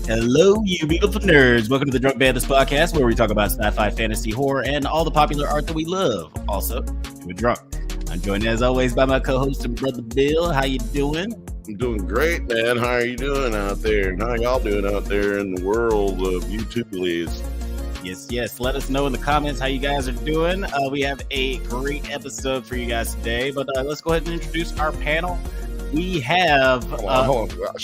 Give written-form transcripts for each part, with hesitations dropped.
Hello, you beautiful nerds. Welcome to the Drunk Banthas podcast, where we talk about sci-fi, fantasy, horror, and all the popular art that we love. Also, we're drunk. I'm joined, as always, by my co-host and brother Bill. How you doing? I'm doing great, man. How are you doing out there? And how y'all doing out there in the world of YouTube, please? Yes. Let us know in the comments how you guys are doing. We have a great episode for you guys today, but let's go ahead and introduce our panel. We have... Hold on.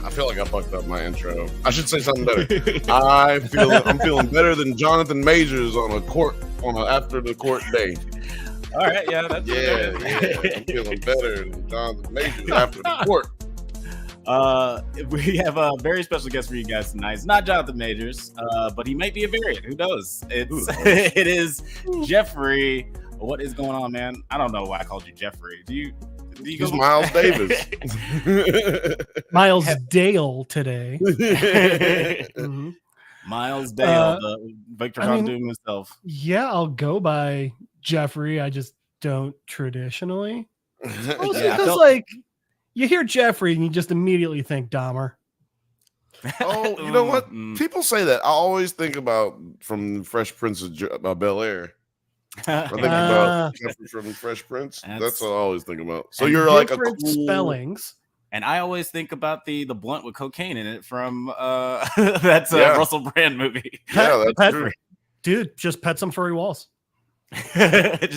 I feel like I fucked up my intro. I should say something better. I'm feeling better than Jonathan Majors after the court day. All right, yeah, that's yeah. I'm feeling better than Jonathan Majors after the court. We have a very special guest for you guys tonight. It's not Jonathan Majors, but he might be a variant. Who knows? It is Jeffrey. What is going on, man? I don't know why I called you Jeffrey. Do you He's Miles Davis. Miles Dale today. Mm-hmm. Miles Dale, Victor Von Doom himself. Yeah, I'll go by Jeffrey. I just don't traditionally. Because like you hear Jeffrey and you just immediately think Dahmer. Oh, you know what? People say that. I always think about from Fresh Prince of Bel-Air. I think about Jeffrey from Fresh Prince. That's what I always think about. So you're like a cool spellings. And I always think about the blunt with cocaine in it from that's a Russell Brand movie. That's true. Dude, just pet some furry walls.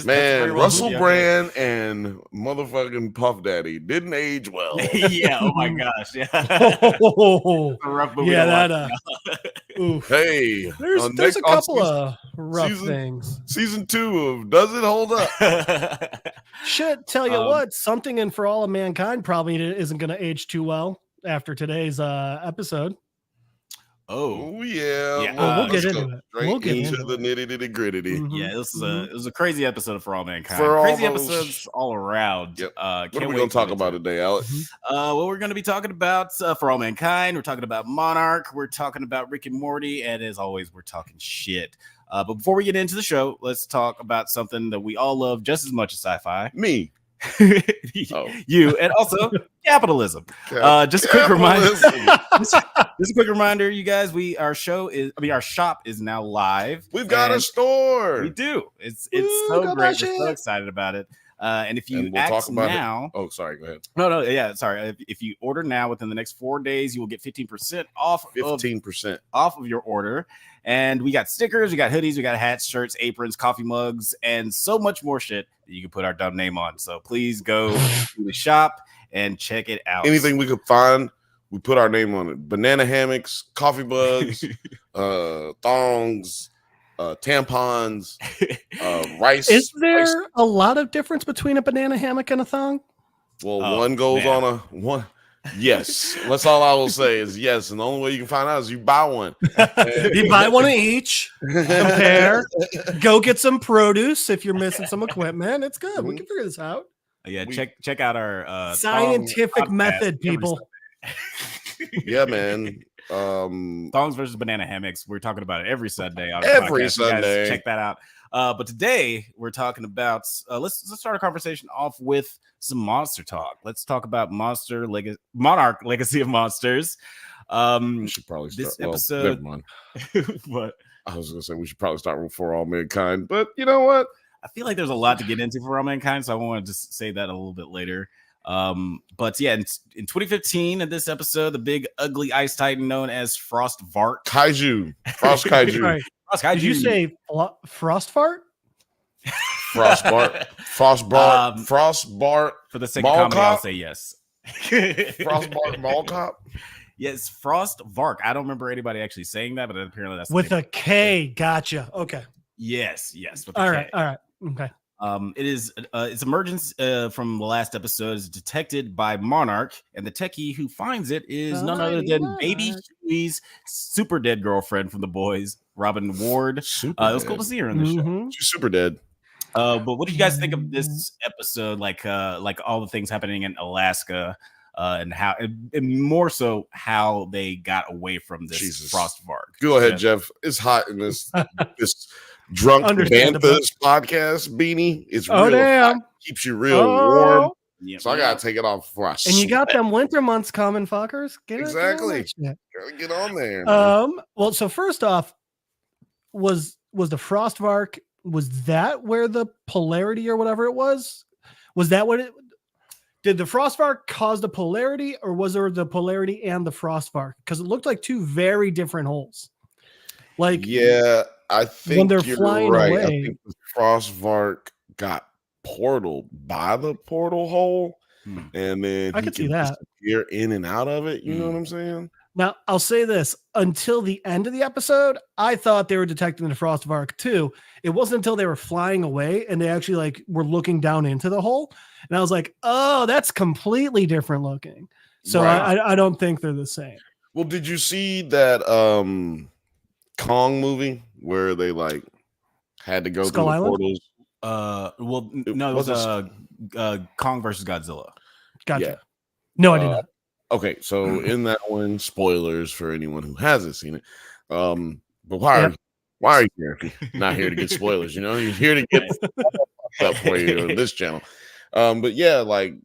Man, Russell Brand and motherfucking Puff Daddy didn't age well. Yeah, oh my gosh. Yeah. Rough movie that hey, there's a couple of rough things. Season 2 of Does It Hold Up? Shit, tell you what, Something in For All of Mankind probably isn't going to age too well after today's episode. Oh yeah. We'll get into it. We'll get into the nitty gritty. Mm-hmm. Yeah, it was a crazy episode of For All Mankind. Crazy episodes all around. Yep. What are we going to talk about today, Alex? Well, we're going to be talking about For All Mankind. We're talking about Monarch. We're talking about Rick and Morty, and as always, we're talking shit. But before we get into the show, let's talk about something that we all love just as much as sci-fi. Me. You and also capitalism. Just a quick reminder. Just a quick reminder, you guys. Our shop is now live. We've got a store. We do. It's so great. We're so excited about it. And if you act now, oh, sorry, go ahead. No, yeah, sorry. If you order now within the next 4 days, you will get 15% off. 15% off of your order. And we got stickers, we got hoodies, we got hats, shirts, aprons, coffee mugs, and so much more shit that you can put our dumb name on. So please go to the shop and check it out. Anything we could find, we put our name on it. Banana hammocks, coffee mugs, thongs, tampons, rice. Is there a lot of difference between a banana hammock and a thong? Well, one goes on a one. Yes, that's all I will say is yes, and the only way you can find out is you buy one. You buy one of each, compare, go get some produce if you're missing some equipment. It's good. We can figure this out. Yeah, check out our scientific method, people. Yeah, man. Thongs versus banana hammocks. We're talking about it every Sunday. On every Sunday. Check that out. But today we're talking about let's start a conversation off with some monster talk. Let's talk about Monarch Legacy of Monsters. We should probably start this episode. Never mind. What? I was gonna say we should probably start with For All Mankind, but you know what? I feel like there's a lot to get into for All Mankind, so I want to just say that a little bit later. But yeah, in 2015, in this episode, the big ugly ice titan known as Frost Kaiju. Frost Kaiju. Right. Did you say Frost Fart? Frostbart. For the sake of comedy, I'll say yes. Frostbart Mall Cop. Yes, Frost Vark. I don't remember anybody actually saying that, but apparently that's with a K. Gotcha. Okay. Yes. With all right. Okay. It is its emergence from the last episode is detected by Monarch, and the techie who finds it is none other than Baby Huey's super dead girlfriend from The Boys, Robin Ward. It was cool to see her in the show. She's super dead. But what do you guys think of this episode? Like all the things happening in Alaska, and how, and more so how they got away from this Frost Vark. Go ahead, Jeff. It's hot in this this drunk Banthas podcast beanie. It's real hot. Keeps you real warm. So I gotta take it off before I And you got them winter months coming, fuckers. Exactly. Gotta get on there. Well, so first off, was the Frostvark, was that where the polarity or whatever it was? Was that what it did? The Frostvark cause the polarity, or was there the polarity and the Frostvark? Because it looked like two very different holes. Like, yeah, I think when they're you're flying right. away, I think the Frostvark got portaled by the portal hole, and then I could see that disappear in and out of it. You know what I'm saying? Now, I'll say this, until the end of the episode, I thought they were detecting the Frostvark too. It wasn't until they were flying away and they actually like were looking down into the hole. And I was like, oh, that's completely different looking. So I don't think they're the same. Well, did you see that Kong movie where they like had to go Skull through Island? the portals? No, it was Kong versus Godzilla. Gotcha. Yeah. No, I did not. Okay, so in that one, spoilers for anyone who hasn't seen it. But why are you here? Not here to get spoilers, you know? You're here to get up for you on this channel. But yeah, like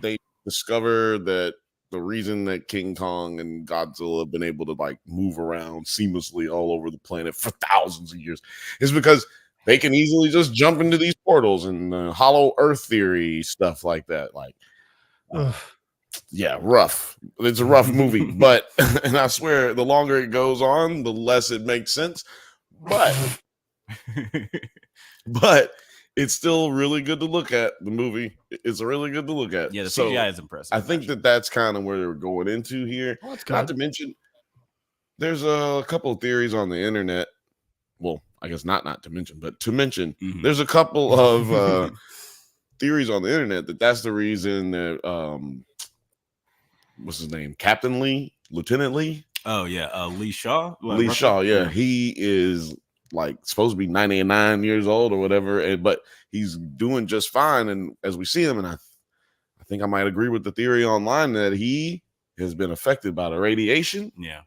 they discover that the reason that King Kong and Godzilla have been able to like move around seamlessly all over the planet for thousands of years is because they can easily just jump into these portals and hollow earth theory stuff like that. Like, yeah, rough. It's a rough movie, but and I swear the longer it goes on, the less it makes sense. But it's still really good to look at. The movie it's really good to look at. Yeah, the CGI is impressive. I think that's kind of where they're going into here. Not to mention, there's a couple of theories on the internet. Well, I guess not to mention, but to mention, there's a couple of theories on the internet that's the reason that what's his name? Captain Lee, Lieutenant Lee. Oh yeah, Lee Shaw. Lee Shaw, yeah, he is like supposed to be 99 years old or whatever, but he's doing just fine. And as we see him, and I think I might agree with the theory online that he has been affected by the radiation. Yeah,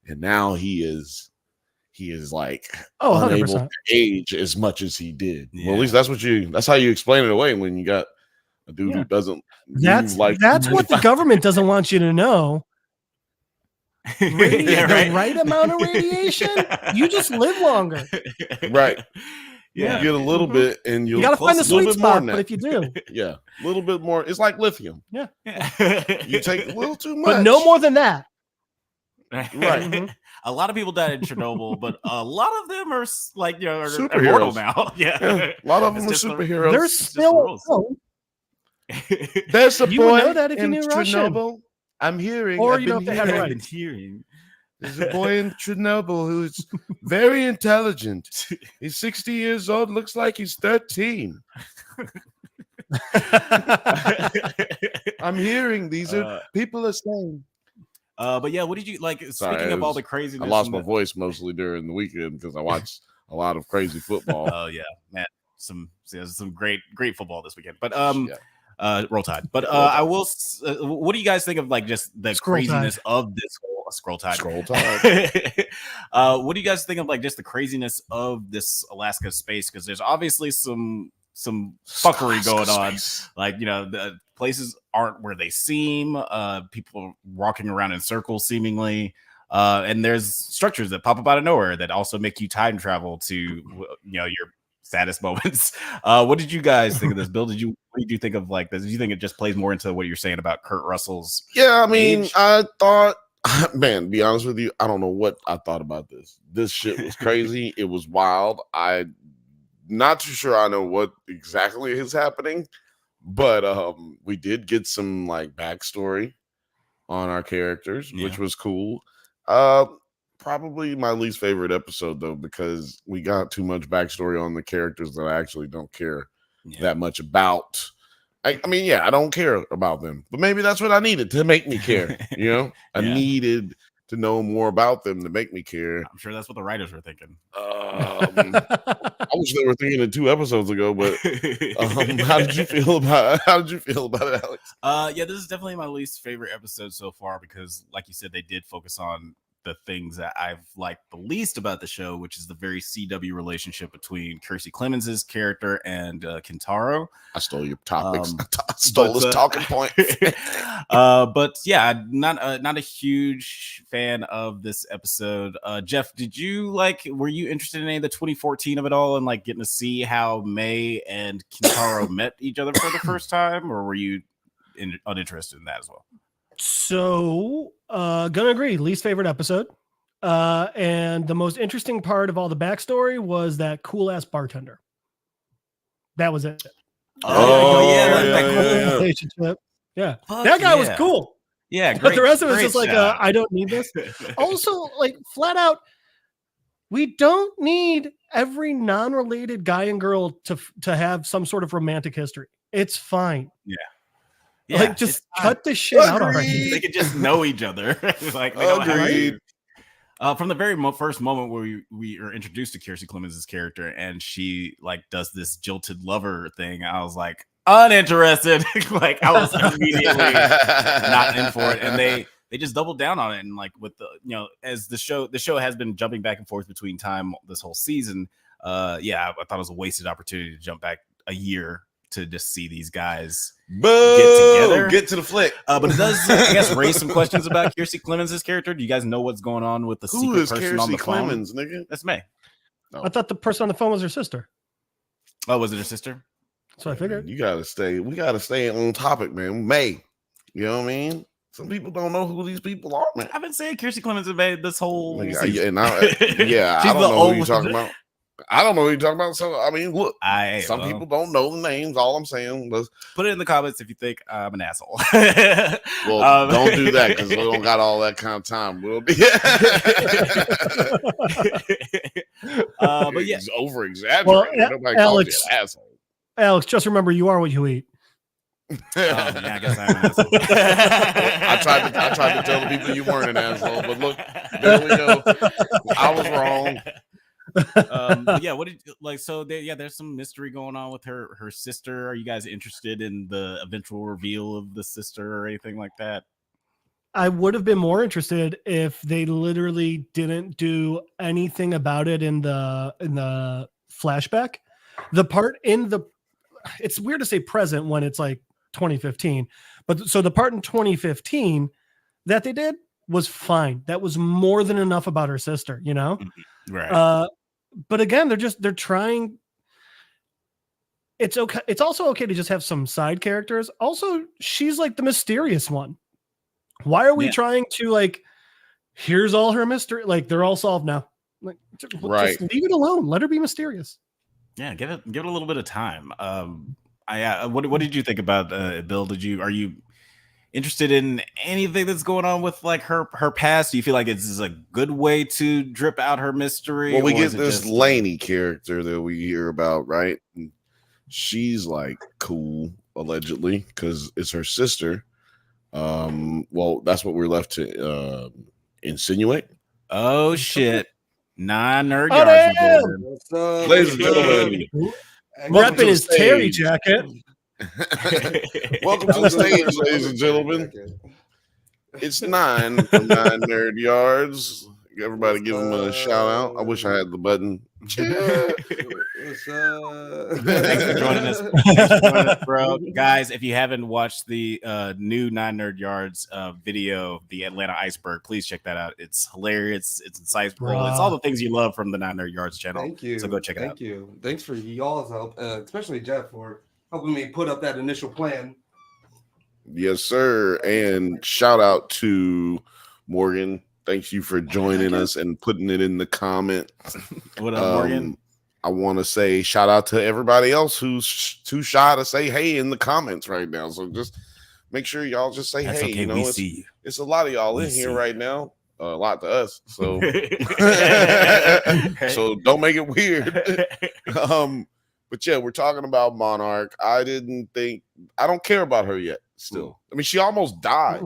and now he is like unable 100%. To age as much as he did. Yeah. Well, at least that's how you explain it away when you got a dude who doesn't. That's what the government doesn't want you to know. The right amount of radiation, you just live longer. Right. Yeah. You get a little bit, and you gotta find the sweet spot. But if you do, yeah, a little bit more. It's like lithium. Yeah. You take a little too much, but no more than that. Right. A lot of people died in Chernobyl, but a lot of them are like are superheroes now. Yeah. A lot of them are superheroes. They're still. There's a you boy would know that if you knew Chernobyl. Russian. I'm hearing, or I've you know, been if they hearing. had hearing. There's a boy in Chernobyl who's very intelligent. He's 60 years old. Looks like he's 13. I'm hearing these are people are saying. But yeah, what did you like? Speaking of all the craziness, I lost my voice mostly during the weekend because I watched a lot of crazy football. Oh yeah, man, some great football this weekend. But Roll Tide. But I will. What do you guys think of like just the craziness of this whole Scroll Tide? Scroll Tide. What do you guys think of like just the craziness of this Alaska space? Because there's obviously some fuckery going on. Like the places aren't where they seem. People walking around in circles seemingly. And there's structures that pop up out of nowhere that also make you time travel to your saddest moments. What did you guys think of this, Bill? What did you think of like this? Did you think it just plays more into what you're saying about Kurt Russell's? Yeah, I mean, I thought, man, to be honest with you, I don't know what I thought about this. This shit was crazy. It was wild. I'm not too sure I know what exactly is happening, but we did get some like backstory on our characters, which was cool. Probably my least favorite episode though, because we got too much backstory on the characters that I actually don't care that much about. I mean, yeah, I don't care about them, but maybe that's what I needed to make me care. I needed to know more about them to make me care. I'm sure that's what the writers were thinking. I wish they were thinking it 2 episodes ago, but how did you feel about it, Alex? Yeah, this is definitely my least favorite episode so far because, like you said, they did focus on the things that I've liked the least about the show, which is the very CW relationship between KirstYn Clemens' character and Kentaro. I stole your topics. I stole his talking point. But yeah, not a huge fan of this episode. Jeff, were you interested in any of the 2014 of it all and like getting to see how May and Kentaro met each other for the first time, or were you uninterested in that as well? So, gonna agree. Least favorite episode. And the most interesting part of all the backstory was that cool ass bartender. That was it. Relationship. Yeah. That guy was cool. Yeah, but the rest of it was just like, I don't need this. Also, like flat out, we don't need every non-related guy and girl to have some sort of romantic history. It's fine. Yeah. Like just cut the shit out already. They could just know each other. Like they don't have from the very first moment where we are introduced to KirstYn Clemens' character and she like does this jilted lover thing, I was like uninterested. Like I was immediately not in for it, and they just doubled down on it. And like with the as the show has been jumping back and forth between time this whole season. I thought it was a wasted opportunity to jump back a year to just see these guys get to the flick. But it does, I guess, raise some questions about KirstYn Clemens' character. Do you guys know what's going on with the secret person on the phone? Clemens, nigga? That's May. I thought the person on the phone was her sister. Oh, was it her sister? That's what I figured. We gotta stay on topic, man. May. You know what I mean? Some people don't know who these people are, man. I've been saying KirstYn Clemens has made this whole I don't know who you're talking about. I don't know what you're talking about. So, I mean, look, some people don't know the names. All I'm saying was put it in the comments if you think I'm an asshole. Well, don't do that because we don't got all that kind of time. We'll be but yeah, over exaggerating. Nobody calls you an asshole. Alex, just remember you are what you eat. I guess I'm an asshole. I tried to tell the people you weren't an asshole, but look, there we go. I was wrong. What did like? So there's some mystery going on with her sister. Are you guys interested in the eventual reveal of the sister or anything like that? I would have been more interested if they literally didn't do anything about it in the flashback. The part it's weird to say present when it's like 2015, but so the part in 2015 that they did was fine. That was more than enough about her sister, Right. But again, they're trying. It's okay. It's also okay to just have some side characters. Also, she's like the mysterious one. Why are we trying to like? Here's all her mystery. Like they're all solved now. Like, just leave it alone. Let her be mysterious. Yeah, give it a little bit of time. What did you think about Bill? Are you interested in anything that's going on with like her past? Do you feel like it's a good way to drip out her mystery? Well, we get this Lainey character that we hear about, right? And she's like cool, allegedly, because it's her sister. Well, that's what we're left to insinuate. Oh shit. 9 nerd yards. Ladies and gentlemen, repping his Terry jacket. Welcome to the stage, ladies and gentlemen. It's 9 from 9 Nerd Yards. Everybody give him a shout out. I wish I had the button. What's up? Thanks for joining us, bro. Guys, if you haven't watched the new 9 Nerd Yards video, the Atlanta Iceberg, please check that out. It's hilarious. It's insightful. It's all the things you love from the 9 Nerd Yards channel. Thank you. So go check it out. Thank you. Thanks for y'all's help, especially Jeff for helping me put up that initial plan. Yes, sir. And shout out to Morgan. Thank you for joining us and putting it in the comment. What up, Morgan? I want to say shout out to everybody else who's too shy to say hey in the comments right now. So just make sure y'all just say hey. Okay, we see you. It's a lot of y'all in here right now. A lot to us. So so don't make it weird. But yeah, we're talking about Monarch. I don't care about her yet. Still, I mean, she almost died.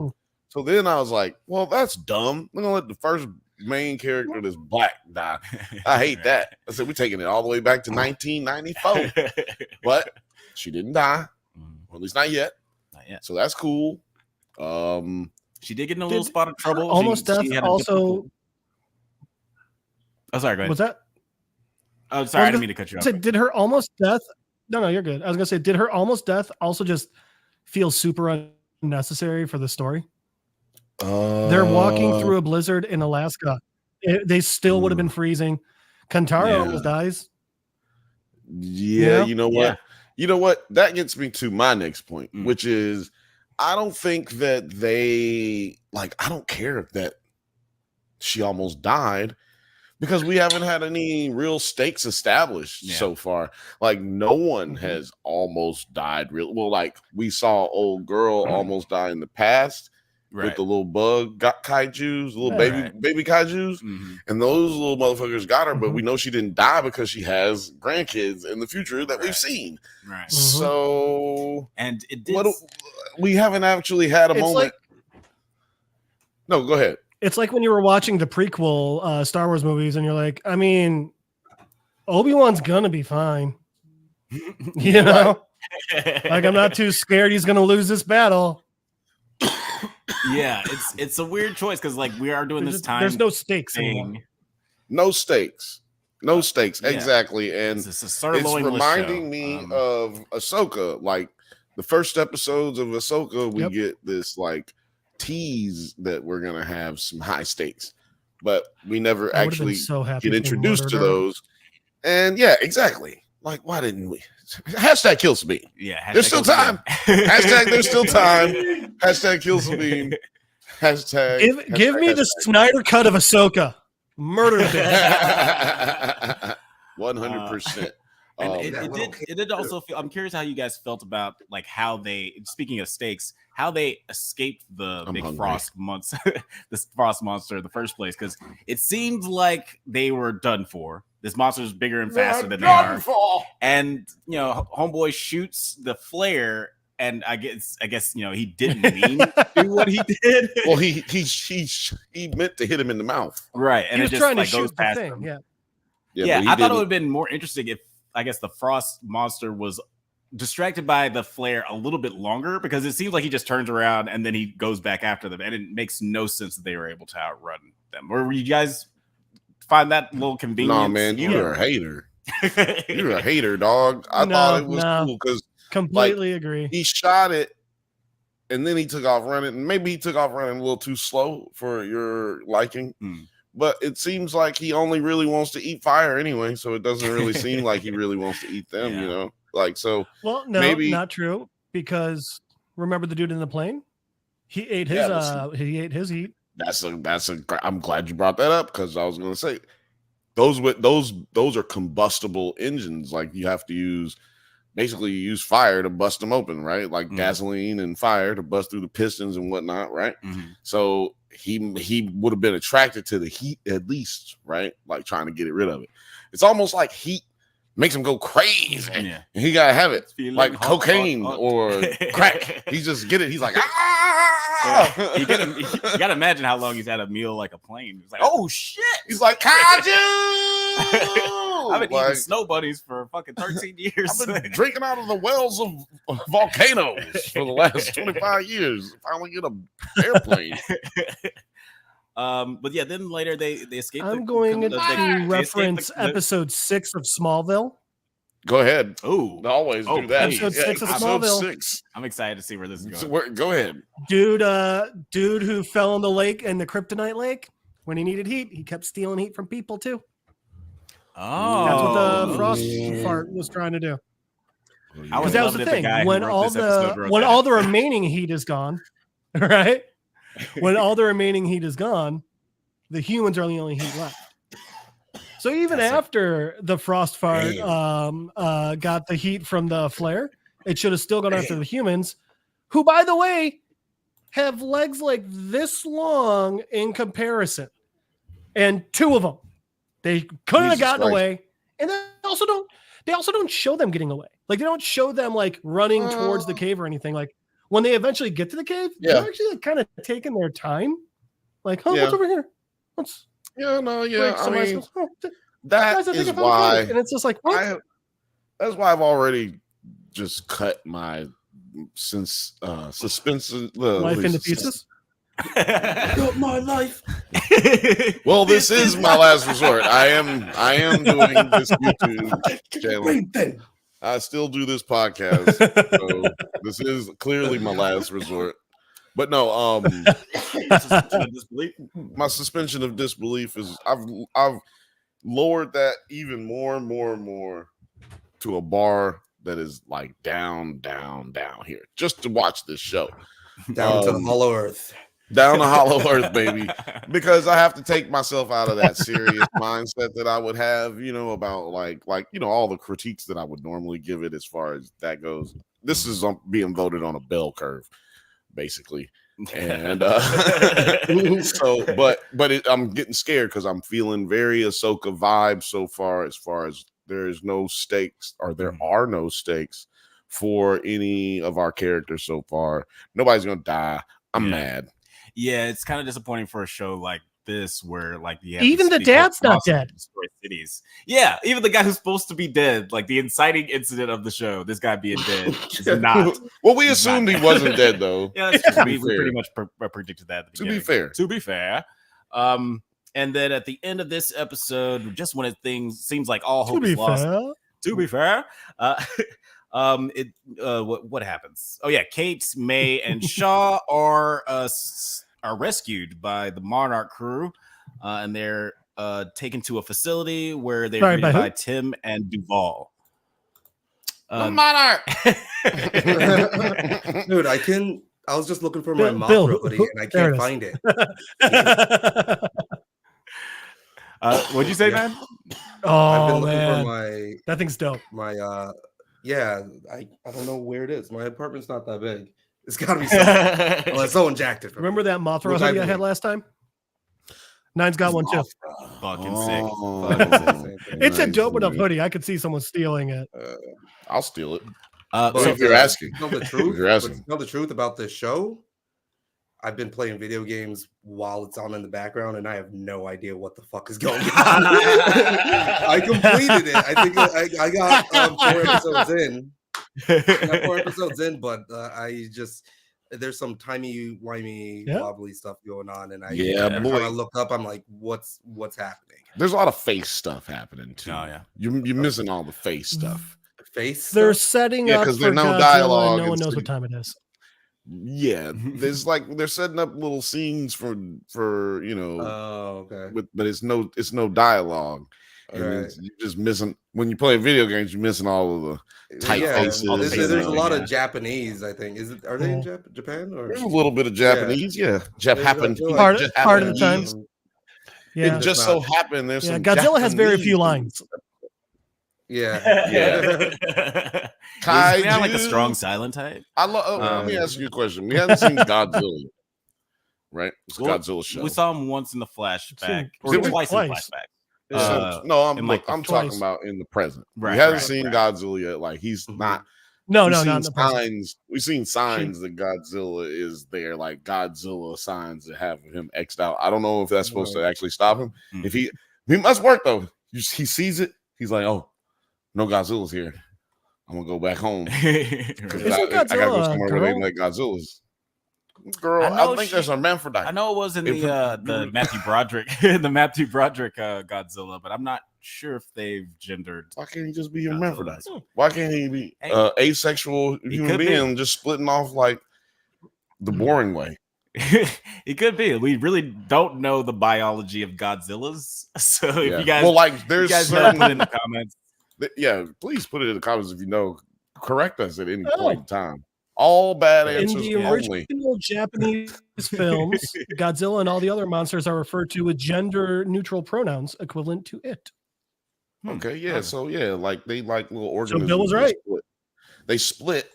So then I was like, well, that's dumb. We're gonna let the first main character that's black die. I hate that. I said we're taking it all the way back to 1994. But she didn't die. Or at least not yet. Not yet. So that's cool. She did get in a little spot of trouble. Almost death also Oh, sorry. Go ahead. Was that? Oh, sorry. I didn't mean to cut you off. Did her almost death? No, you're good. I was gonna say, did her almost death also just feel super unnecessary for the story? They're walking through a blizzard in Alaska. They still would have been freezing. Kantara almost dies. Yeah, you know what? Yeah. You know what? That gets me to my next point, which is I don't think that they I don't care that she almost died because we haven't had any real stakes established so far. Like no one has almost died real well. We saw old girl almost die in the past. With the little bug kaijus, little baby kaijus, and those little motherfuckers got her, but we know she didn't die because she has grandkids in the future that we've seen. Right. So, and it did. We haven't actually had a moment. No, go ahead. It's like when you were watching the prequel Star Wars movies, and you're like, I mean, Obi-Wan's gonna be fine. You know, I'm not too scared he's gonna lose this battle. Yeah, it's a weird choice because we are doing this time. There's no stakes anymore. No stakes. Exactly. And it's reminding me of Ahsoka. The first episodes of Ahsoka, we get this tease that we're gonna have some high stakes, but we never actually get introduced to those. And yeah, exactly. Why didn't we? Hashtag kill Sabine. Yeah, there's still time. Hashtag there's still time. Hashtag kill Sabine. Hashtag give me the Snyder cut of Ahsoka. Murder bitch. 100%. It did also feel. I'm curious how you guys felt about how they. Speaking of stakes, how they escaped the frost monster in the first place, because it seemed like they were done for. This monster is bigger and faster than they are. And homeboy shoots the flare, and I guess he didn't mean to do what he did. Well, he meant to hit him in the mouth, right? And he was it just trying to shoot goes past the thing. him. Yeah. I thought it would have been more interesting if the frost monster was distracted by the flare a little bit longer, because it seems like he just turns around and then he goes back after them, and it makes no sense that they were able to outrun them. Or were you guys find that a little convenient? No, man, you're a hater. You're a hater, dog. I thought it was cool because completely agree. He shot it and then he took off running. And maybe he took off running a little too slow for your liking. But it seems like he only really wants to eat fire anyway, so it doesn't really seem like he really wants to eat them, so. Well, no, maybe not true, because remember the dude in the plane? He ate his heat. I'm glad you brought that up, because I was going to say those are combustible engines. You have to use fire to bust them open, right? Gasoline and fire to bust through the pistons and whatnot, right? So he would have been attracted to the heat at least, right? Trying to get rid of it. It's almost like heat makes him go crazy, and he gotta have it cocaine or crack. He just get it. He's like, ah! You gotta imagine how long he's had a meal like a plane. He's like, oh shit! He's like, kaiju! I've been eating snow bunnies for fucking 13 years. I've been drinking out of the wells of volcanoes for the last 25 years. Finally get an airplane. But yeah, then later they escaped. I'm going to reference episode 6 of Smallville. Go ahead. Oh, always do that. Episode 6 of Smallville. 6. I'm excited to see where this is going. So go ahead. Dude who fell in the lake, in the kryptonite lake, when he needed heat, he kept stealing heat from people too. Oh, that's what the frost fart was trying to do. Because that was the thing. When all the remaining heat is gone, right? When all the remaining heat is gone, the humans are the only heat left. So even after the frost fart got the heat from the flare, it should have still gone after the humans, who, by the way, have legs like this long in comparison, and 2 of them. They couldn't have gotten away, and they also don't show them getting away. They don't show them running towards the cave or anything. When they eventually get to the cave, they're actually kind of taking their time. What's over here? I mean, that is why, and it's just like that's why I've already just cut my suspense life into pieces. Got my life. Well, this is my last resort. I am doing this YouTube channel. I still do this podcast, so this is clearly my last resort. But no, my suspension of disbelief is I've lowered that even more and more and more to a bar that is like down here just to watch this show. Down to Hollow Earth. Down to Hollow Earth, baby. Because I have to take myself out of that serious mindset that I would have, about like all the critiques that I would normally give it as far as that goes. This is being voted on a bell curve, basically. And I'm getting scared because I'm feeling very Ahsoka vibe so far as there's no stakes, or there are no stakes for any of our characters so far. Nobody's gonna die. I'm mad. Yeah, it's kind of disappointing for a show like this where like even the dad's not dead. Destroy cities. Yeah, even the guy who's supposed to be dead, like the inciting incident of the show, this guy being dead is not. Well, we assumed he wasn't dead though. Yeah, that's true. We pretty much predicted that. To be fair. And then at the end of this episode, just when things seems like all hope is lost. To be fair, what happens? Oh yeah, Kate, May, and Shaw are rescued by the Monarch crew, and they're taken to a facility where they're greeted by Tim and Duval. The Monarch. Dude, I was just looking for my Mothra hoodie and I can't find it. What'd you say, man? Oh man, that thing's dope. My yeah, I don't know where it is. My apartment's not that big. It's got to be somewhere. Unless someone jacked it. Remember that Mothra hoodie I had last time? Nine's got one too. Fucking sick. It's a dope enough hoodie. I could see someone stealing it. I'll steal it. So if you're asking, tell the truth. Tell the truth about this show. I've been playing video games while it's on in the background, and I have no idea what the fuck is going on. I completed it. I think I got 4 episodes in. But there's some timey-wimey, wobbly stuff going on, and I kind of look up. I'm like, what's happening? There's a lot of face stuff happening too. Oh yeah, you're missing all the face stuff. They're setting up because there's no dialogue. No one knows what time it is. Yeah, there's they're setting up little scenes for Oh, okay. But it's no dialogue. Right. You're just missing when you play video games. You're missing all of the tight faces. There's a lot of Japanese. I think are they in Japan? Or there's a little bit of Japanese. Yeah, happened part of the time. Yeah, it just so happened there's some Godzilla Japanese has very few lines. Yeah. Kaiju, kind of like a strong silent type. Let me ask you a question. We haven't seen Godzilla, right? It's Godzilla show. We saw him once in the flashback, or twice in the flashback. I'm talking about in the present. Right, we haven't seen Godzilla yet. Like he's not. No, not in the present. We've seen signs that Godzilla is there, like Godzilla signs that have him X'd out. I don't know if that's supposed to actually stop him. If he must work though. He sees it. He's like, oh, no Godzilla's here. I'm gonna go back home. I gotta go somewhere where they let Godzilla's. Girl, I think there's a hermaphrodite. I know it was in the Matthew Broderick, Godzilla, but I'm not sure if they've gendered. Why can't he just be hermaphrodite? Why can't he be asexual human being just splitting off like the boring way? It could be. We really don't know the biology of Godzillas, so if you guys, there's certain in the comments. Yeah, please put it in the comments if you know. Correct us at any point in time. All bad answers. In the original Japanese films, Godzilla and all the other monsters are referred to with gender-neutral pronouns equivalent to it. Okay, yeah. So like they like little organisms. So Bill was right. They split.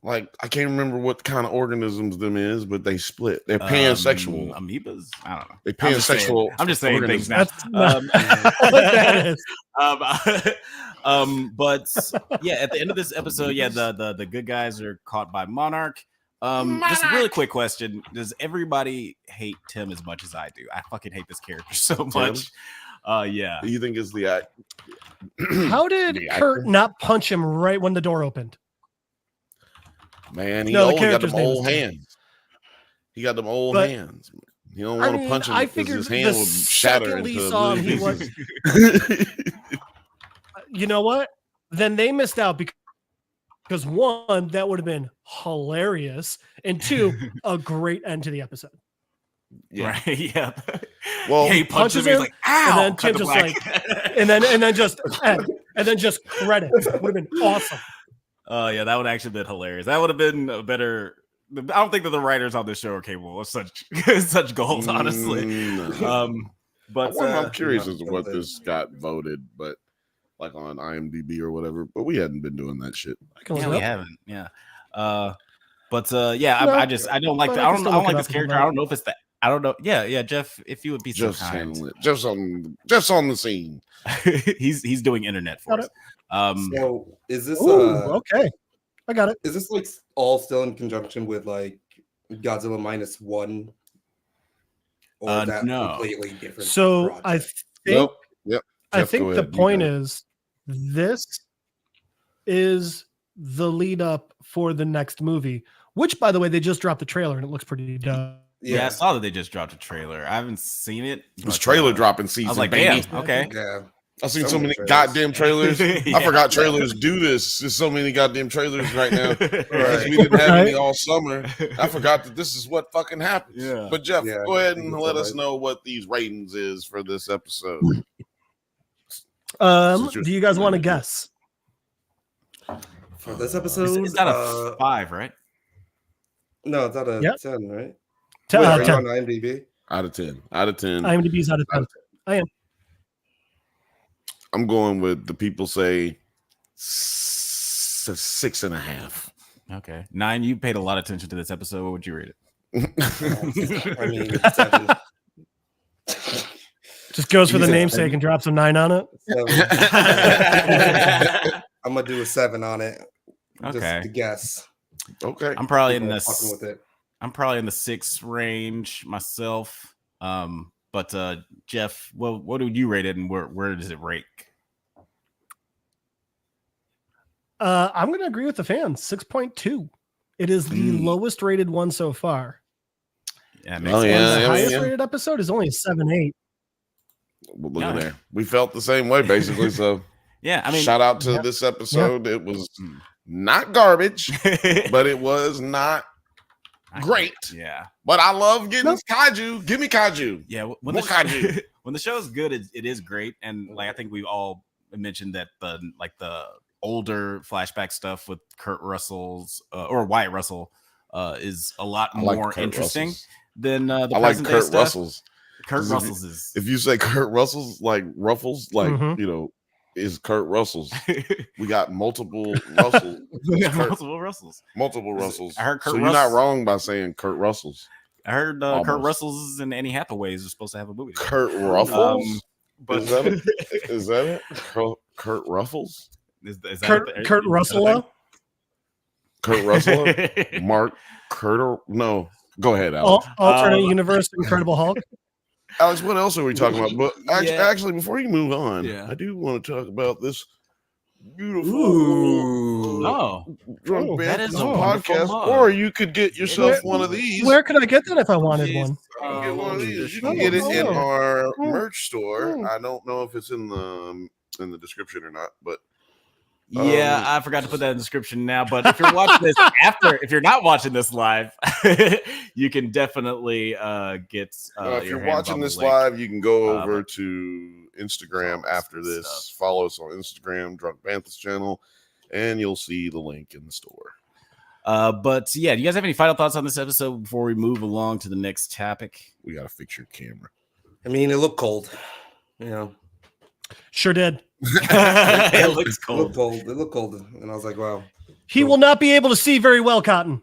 Like I can't remember what kind of organisms them is, but they split. They're pansexual. Amoebas? I don't know. They pansexual. I'm just saying things now. But yeah, at the end of this episode, the good guys are caught by Monarch. Just a really quick question: does everybody hate Tim as much as I do? I fucking hate this character so much. Yeah. Do you think it's the act? How did Kurt not punch him right when the door opened? Man, he only got them old hands. He got them old hands. You don't want to punch him because his hand will shatter into saw him, he was. You know what? Then they missed out because one, that would have been hilarious, and two, a great end to the episode. Yeah. Right. Yeah. Well, he punches him. He's like, ow! And then Tim just like, and then just credits. Would have been awesome. Oh yeah, that would actually been hilarious. That would have been a better. I don't think that the writers on this show are capable of such goals, honestly. No. But I'm curious as to what this got voted, but like on IMDb or whatever. But we hadn't been doing that shit. Yeah, we haven't. Yeah. I don't like. I don't like this character. I don't know if it's that. I don't know. Yeah, Jeff. If you would be so kind. Jeff's on the scene. he's doing internet for us. So is this okay? I got it. Is this like all still in conjunction with like Godzilla -1? Or is that completely different? So project? I think. Yep. I think the point is this is the lead up for the next movie, which, by the way, they just dropped the trailer and it looks pretty dope. Yeah, I saw that they just dropped a trailer. I haven't seen it. This trailer dropping season. I was like, baby. damn, okay. Yeah. I've seen so many goddamn trailers. I forgot trailers do this. There's so many goddamn trailers right now. Right. We didn't have any all summer. I forgot that this is what fucking happens. Yeah. But Jeff, go ahead and let us know what these ratings is for this episode. Do you guys want to guess? For this episode? It's not a 5, right? No, it's out of 10, right? 10 out of 10 on IMDb. Out of 10. Out of 10. IMDb's out of 10. I am. I'm going with the people say 6.5. Okay. 9, you paid a lot of attention to this episode. What would you rate it? I mean, 7. Just goes for the namesake and drops a 9 on it. I'm gonna do a 7 on it. Just Okay. to guess. Okay. I'm probably in Fucking with it. I'm probably in the 6 range myself. But Jeff, what would you rate it, and where does it rank? I'm going to agree with the fans. 6.2. It is the lowest rated one so far. Yeah, the highest rated episode is only a 7.8. Well, look at there. We felt the same way, basically. So yeah, I mean, shout out to this episode. It was not garbage, but it was not great. Yeah, but I love getting kaiju. Give me kaiju. Yeah, when the when the show is good, it is great. And like I think we all mentioned that the older flashback stuff with Kurt Russell's or Wyatt Russell is a lot more interesting than the I like Kurt Russell's. Kurt Russell's is. If you say Kurt Russell's like Ruffles, like you know, is Kurt Russell's. We got multiple Russells. Multiple Russells. I heard Kurt so you're not wrong by saying Kurt Russell's. I heard Kurt Russell's and Annie Hathaway's are supposed to have a movie. Kurt Ruffles? But is that it? Kurt Ruffles? Is that Kurt Russell? Kurt Russell? Mark Kurt? No. Go ahead, Alex. Alternate universe, Incredible Hulk. Alex, what else are we talking about? But actually, before you move on, I do want to talk about this beautiful Drunk Banthas podcast. Or you could get yourself one of these. Where could I get that if I wanted one? Get one of these. You can get it in our merch store. I don't know if it's in the description or not, but yeah, I forgot to put that in the description now. But if you're watching this if you're not watching this live, you can definitely get. If you're watching this live, you can go over to Instagram after this. Follow us on Instagram, Drunk Banthas channel, and you'll see the link in the store. But yeah, do you guys have any final thoughts on this episode before we move along to the next topic? We gotta fix your camera. I mean, it looked cold. You know. Sure did. It looks cold. It looked cold. And I was like, wow. He will not be able to see very well, Cotton.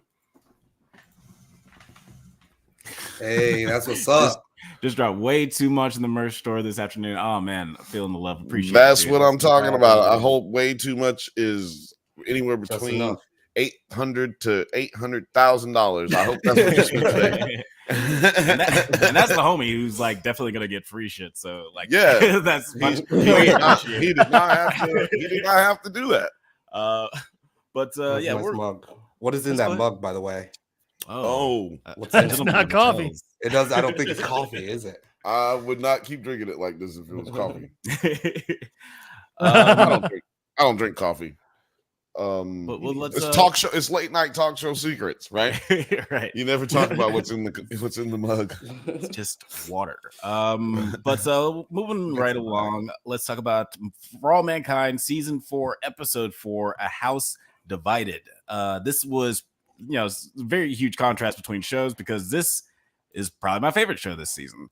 Hey, that's what's up. Just dropped way too much in the merch store this afternoon. Oh man, feeling the love. Appreciate that's what I'm talking about. I hope way too much is anywhere between $800 to $800,000. I hope that's what you say. and that's the homie who's like definitely gonna get free shit. So like, yeah, that's much. He did not have to do that. But yeah, nice mug. What is in that mug, by the way? That's not coffee. It does. I don't think it's coffee, is it? I would not keep drinking it like this if it was coffee. Um, I don't drink coffee. but let's it's talk show. It's late night talk show secrets, right? Right. You never talk about what's in the mug. It's just water. But moving right along, let's talk about For All Mankind, season 4, episode 4, A House Divided. This was, a very huge contrast between shows because this is probably my favorite show this season.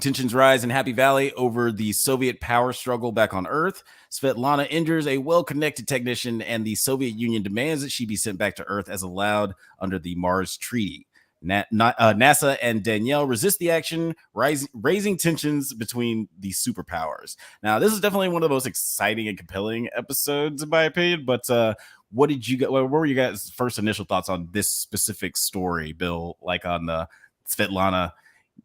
Tensions rise in Happy Valley over the Soviet power struggle back on Earth. Svetlana injures a well-connected technician, and the Soviet Union demands that she be sent back to Earth as allowed under the Mars Treaty. NASA and Danielle resist the action, raising tensions between the superpowers. Now, this is definitely one of the most exciting and compelling episodes, in my opinion. But what were you guys' first initial thoughts on this specific story, Bill? Like on the Svetlana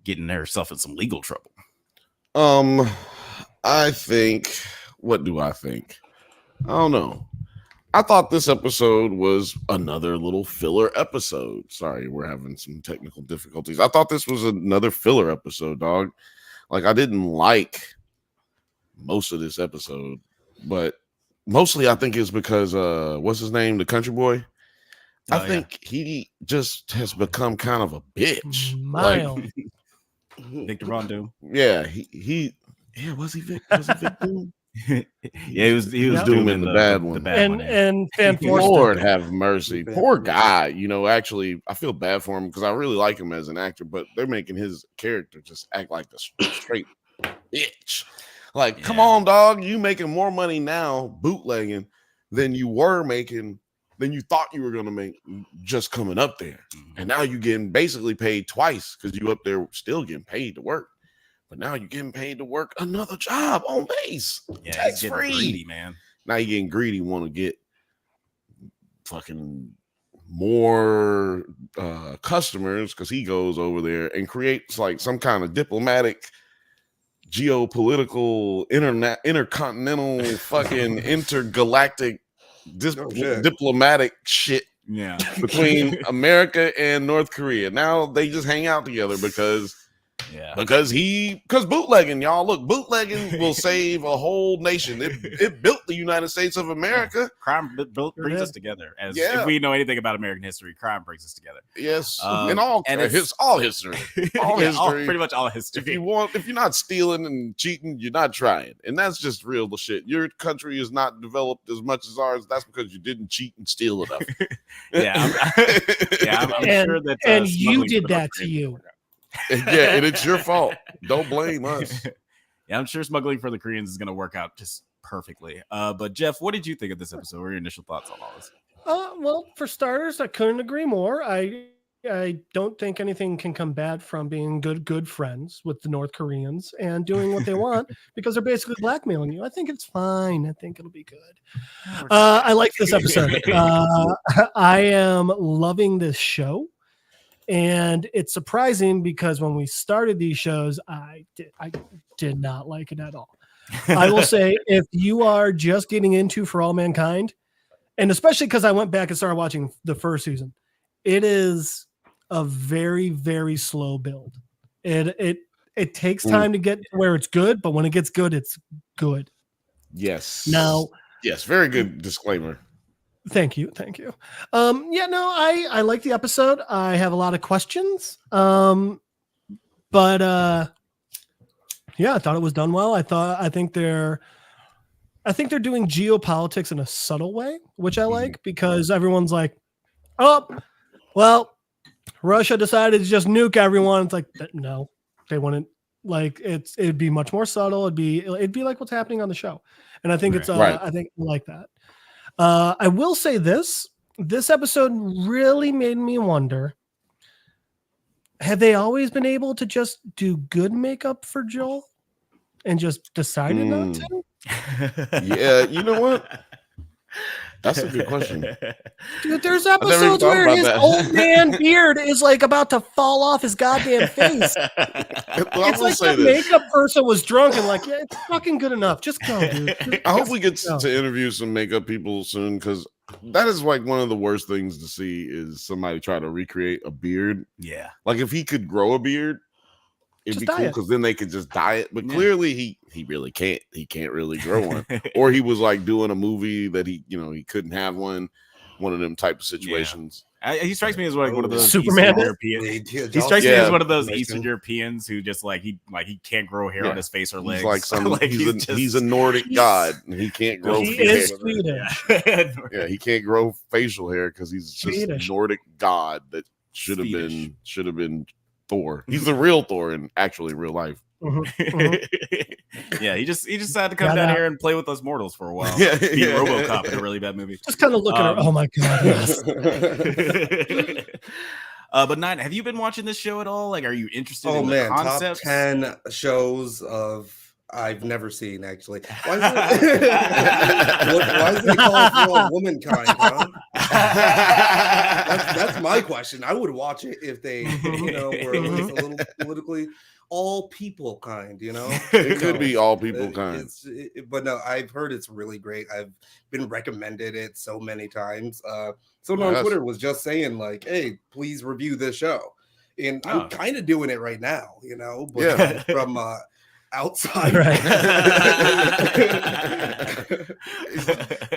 getting herself in some legal trouble? I think. What do I think? I don't know. I thought this episode was another little filler episode. Sorry, we're having some technical difficulties. I thought this was another filler episode, dog. Like, I didn't like most of this episode, but mostly I think it's because what's his name? The country boy. I think he just has become kind of a bitch. Mild. Victor Von Doom. Yeah, was he Doom? Yeah, he was Doom in the bad one. And Lord have mercy. Poor guy. Actually, I feel bad for him because I really like him as an actor, but they're making his character just act like a straight bitch. Like, come on, dog. You making more money now bootlegging than you were making, than you thought you were going to make just coming up there. And now you're getting basically paid twice because you up there still getting paid to work. But now you're getting paid to work another job on base. Yeah, tax he's free, greedy, man. Now you're getting greedy, want to get fucking more customers because he goes over there and creates like some kind of diplomatic, geopolitical, intercontinental, fucking intergalactic diplomatic shit. Yeah, between America and North Korea. Now they just hang out together because bootlegging, y'all. Look, bootlegging will save a whole nation. It built the United States of America. Crime brings us together. If we know anything about American history, crime brings us together. Yes, in all history, all history, pretty much all history. If you're not stealing and cheating, you're not trying, and that's just real shit. Your country is not developed as much as ours. That's because you didn't cheat and steal enough. I'm sure that and you did that to you. Yeah, and it's your fault. Don't blame us. Yeah, I'm sure smuggling for the Koreans is going to work out just perfectly. But Jeff, what did you think of this episode? What were your initial thoughts on all this? Well, for starters, I couldn't agree more. I don't think anything can come bad from being good friends with the North Koreans and doing what they want because they're basically blackmailing you. I think it's fine. I think it'll be good. I like this episode. I am loving this show. And it's surprising because when we started these shows, I did not like it at all. I will say, if you are just getting into For All Mankind, and especially because I went back and started watching the first season, it is a very, very slow build. It takes time to get to where it's good, but when it gets good, it's good. Yes. Yes, very good disclaimer. Thank you. I like the episode. I have a lot of questions. I thought it was done well. I think they're doing geopolitics in a subtle way, which I like because everyone's like, oh, well, Russia decided to just nuke everyone. It's like, no, they wouldn't. Like it'd be much more subtle. It'd be like what's happening on the show. And I think it's I think I like that. I will say this episode really made me wonder, have they always been able to just do good makeup for Joel and just decided not to? Yeah, you know what? That's a good question. Dude, there's episodes where his old man beard is like about to fall off his goddamn face. It's like that makeup person was drunk and like, yeah, it's fucking good enough. Just go, dude. I hope we get to interview some makeup people soon because that is like one of the worst things to see is somebody try to recreate a beard. Yeah. Like if he could grow a beard, it'd be cool because then they could just dye it. But clearly he really can't. He can't really grow one. Or he was like doing a movie that he couldn't have one of them type of situations. He strikes me as like one of those Superman Eastern Europeans. He strikes me as one of those Eastern Europeans who just like he can't grow hair on his face or legs. He's like he's a Nordic god and he can't grow. He is Swedish. Yeah, he can't grow facial hair because he's just a Nordic god that should have been Thor. He's the real Thor in actually real life. Yeah, he just decided to come down here and play with us mortals for a while. Be RoboCop in a really bad movie. Just kind of looking at her. Oh my god, yes. But Nite, have you been watching this show at all? Like, are you interested in the concepts? Top 10 shows of I've never seen actually. Why is it called For All Womankind? Huh? That's my question. I would watch it if they, were at least a little politically all people kind. It could be all people kind. But no, I've heard it's really great. I've been recommended it so many times. Someone on Twitter was just saying like, "Hey, please review this show," and I'm kind of doing it right now. But from outside.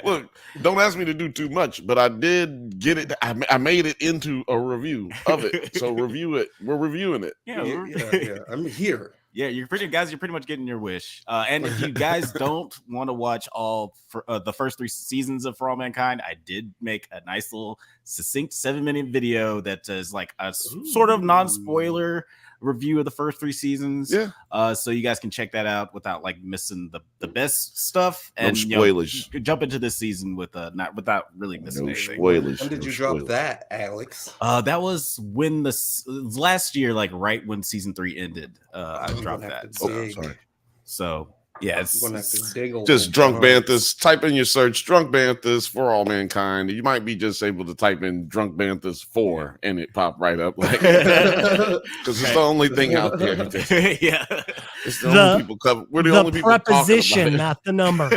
Look, don't ask me to do too much, but I did get it. I made it into a review of it. So review it. We're reviewing it. Yeah. I'm here. Yeah, you're pretty much getting your wish. And if you guys don't want to watch all the first 3 seasons of For All Mankind, I did make a nice little succinct 7-minute video that is like a sort of non-spoiler review of the first 3 seasons. Yeah. So you guys can check that out without like missing the best stuff and spoilers. Jump into this season with not without really missing anything. Spoilers. When did you drop that, Alex? That was when last year, like right when season 3 ended. I dropped that. So yeah, it's just Drunk Banthas. Type in your search Drunk Banthas For All Mankind. You might be just able to type in Drunk Banthas 4 and it pop right up, like because it's the only thing out there. Yeah, it's the only people cover. We're the only people preposition, talking about not the number.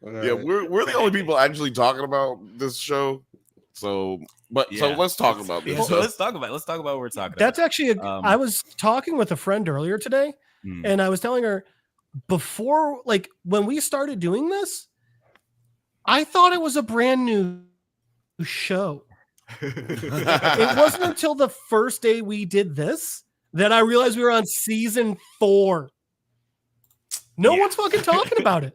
Yeah, we're the only people actually talking about this show. So let's talk about this. Let's talk about what we're talking about. That's actually I was talking with a friend earlier today, and I was telling her before, like when we started doing this, I thought it was a brand new show. It wasn't until the first day we did this that I realized we were on season 4. No one's fucking talking about it.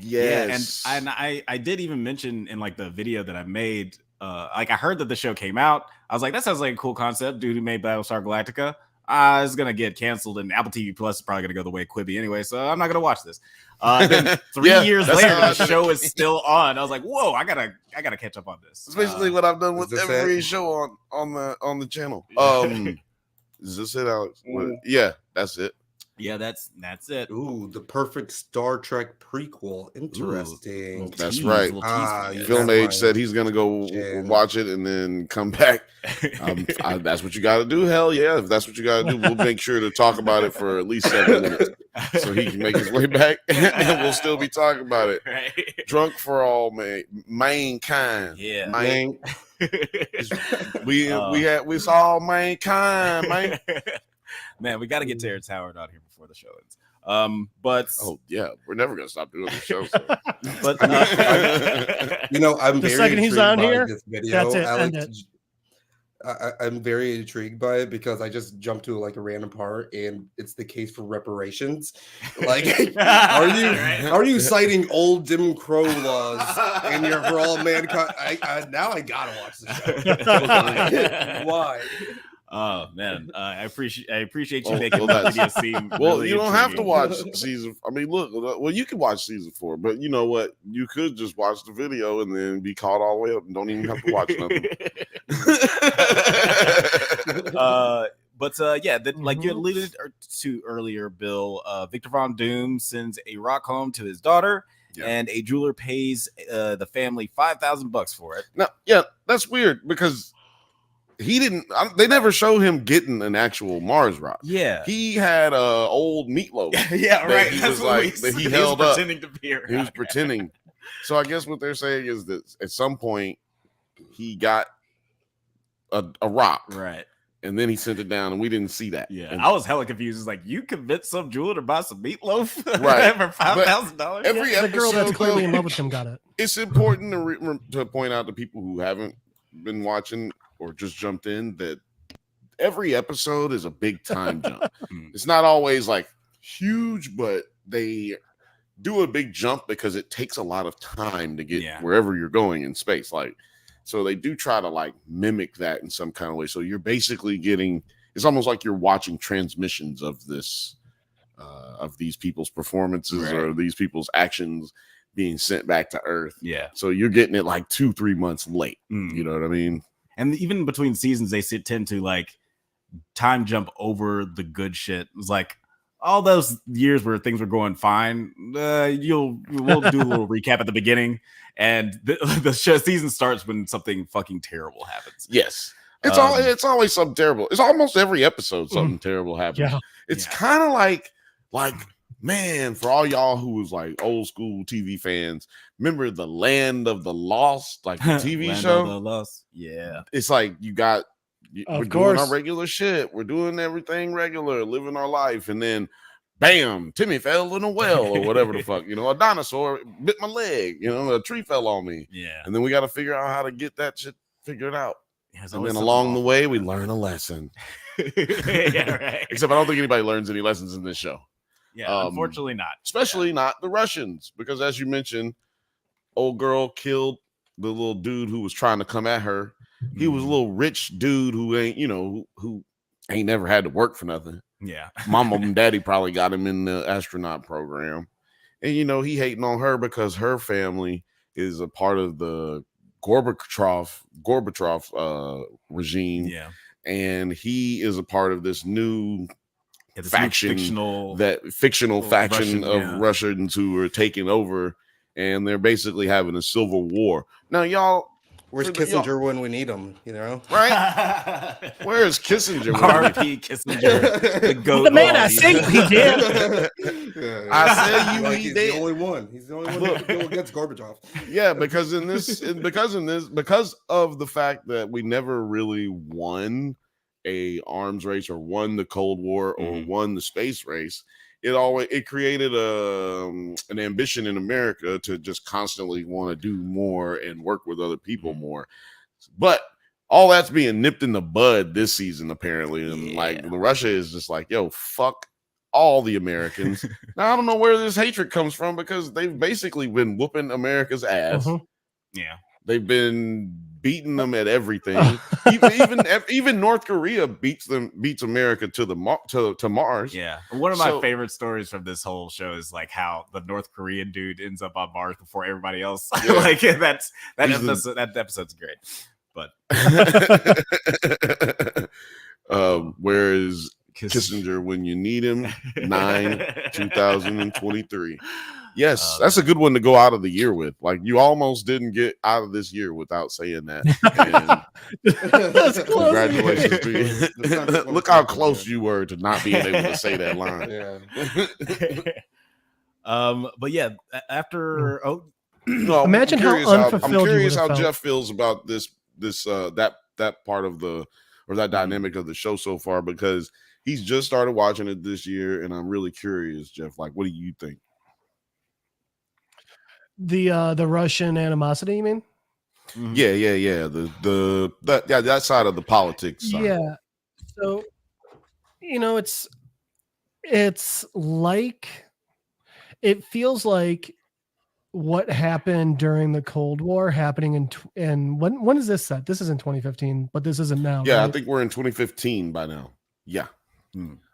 Yes. Yeah, and I did even mention in like the video that I made, like I heard that the show came out. I was like, that sounds like a cool concept. Dude who made Battlestar Galactica. It's gonna get canceled, and Apple TV Plus is probably gonna go the way of Quibi anyway. So I'm not gonna watch this. Then 3 years later, the show is still on. I was like, "Whoa, I gotta catch up on this." It's basically what I've done with every show on the channel. Is this it, Alex? Yeah, that's it. Yeah, that's it. Ooh, the perfect Star Trek prequel. Interesting. Ooh, that's right. Film Age said he's gonna go watch it and then come back. That's what you got to do. Hell yeah! If that's what you got to do, we'll make sure to talk about it for at least 7 minutes, so he can make his way back, and we'll still be talking about it. Right. Drunk For All Mankind. Yeah, man. We saw mankind, man. Man, we got to get Terrence Howard out here before the show ends. But we're never gonna stop doing the show. So. But I'm the very second he's on here, this video, that's it. Alex. I'm very intrigued by it because I just jumped to like a random part, and it's the case for reparations. Like, are you citing old Jim Crow laws in your For All Mankind? Now I gotta watch the show. Why? Oh man, I appreciate you making that video seem. Well, really you don't have to watch season. I mean, look. Well, you can watch season 4, but you know what? You could just watch the video and then be caught all the way up and don't even have to watch nothing. Like you alluded to earlier, Bill, Victor Von Doom sends a rock home to his daughter, and a jeweler pays the family $5,000 for it. Now, that's weird because they never show him getting an actual Mars rock. Yeah, he had old meatloaf. Yeah, right. He was like that he held was up. Pretending to be around. He was pretending. So I guess what they're saying is that at some point he got a rock, right? And then he sent it down, and we didn't see that. Yeah, and I was hella confused. It's like, you convinced some jeweler to buy some meatloaf, right, for $5,000. Every episode, the girl that's clearly in love with him got it. It's important to point out to people who haven't been watching or just jumped in that every episode is a big time jump. It's not always like huge, but they do a big jump because it takes a lot of time to get wherever you're going in space. Like, so they do try to like mimic that in some kind of way. So you're basically getting, it's almost like you're watching transmissions of this, of these people's performances or these people's actions being sent back to Earth. Yeah. So you're getting it like 2-3 months late. You know what I mean? And even between seasons, they tend to like time jump over the good shit. It was like all those years where things were going fine. We'll do a little recap at the beginning, and the season starts when something fucking terrible happens. Yes. It's always something terrible. It's almost every episode something terrible happens. Yeah. It's kind of like man, for all y'all who was like old school TV fans, remember the Land of the Lost, like the TV Land show? Of the Lost. Yeah. It's like we're doing our regular shit. We're doing everything regular, living our life, and then bam, Timmy fell in a well or whatever the fuck. A dinosaur bit my leg. A tree fell on me. Yeah. And then we got to figure out how to get that shit figured out. Yeah, and then along the way, we learn a lesson. Yeah, right. Except I don't think anybody learns any lessons in this show. Yeah, unfortunately not. Especially not the Russians, because as you mentioned, old girl killed the little dude who was trying to come at her. He was a little rich dude who ain't, who ain't never had to work for nothing. Yeah. Mama and daddy probably got him in the astronaut program. And, he hating on her because her family is a part of the Gorbachev regime. Yeah. And he is a part of this new faction, fictional faction Russian, of Russians who are taking over, and they're basically having a civil war. Now, y'all, where's Kissinger when we need him? Right? Where is Kissinger? R.P. Kissinger, the goat. The man I think he did. I said he's the only one. He's the only one who can go against Gorbachev. Yeah, because because of the fact that we never really won a arms race or won the Cold War or won the space race, it created an ambition in America to just constantly want to do more and work with other people more. But all that's being nipped in the bud this season, apparently. And like Russia is just like, yo, fuck all the Americans. Now I don't know where this hatred comes from, because they've basically been whooping America's ass. Yeah. They've been beating them at everything. even North Korea beats America to Mars. Yeah. One of my favorite stories from this whole show is like how the North Korean dude ends up on Mars before everybody else. Yeah. Like that episode's great. But where is Kissinger when you need him? 2023. Yes, that's a good one to go out of the year with. Like, you almost didn't get out of this year without saying that. Congratulations to you. Look how close you were to not being able to say that line. Yeah. But yeah, after imagine how unfulfilled. I'm curious how Jeff feels about that part of that dynamic of the show so far, because he's just started watching it this year, and I'm really curious, Jeff. Like, what do you think? The Russian animosity, you mean? Yeah. That side of the politics side. Yeah. So, it's like, it feels like what happened during the Cold War happening in when is this set? This is in 2015, but this isn't now. Yeah, right? I think we're in 2015 by now. Yeah.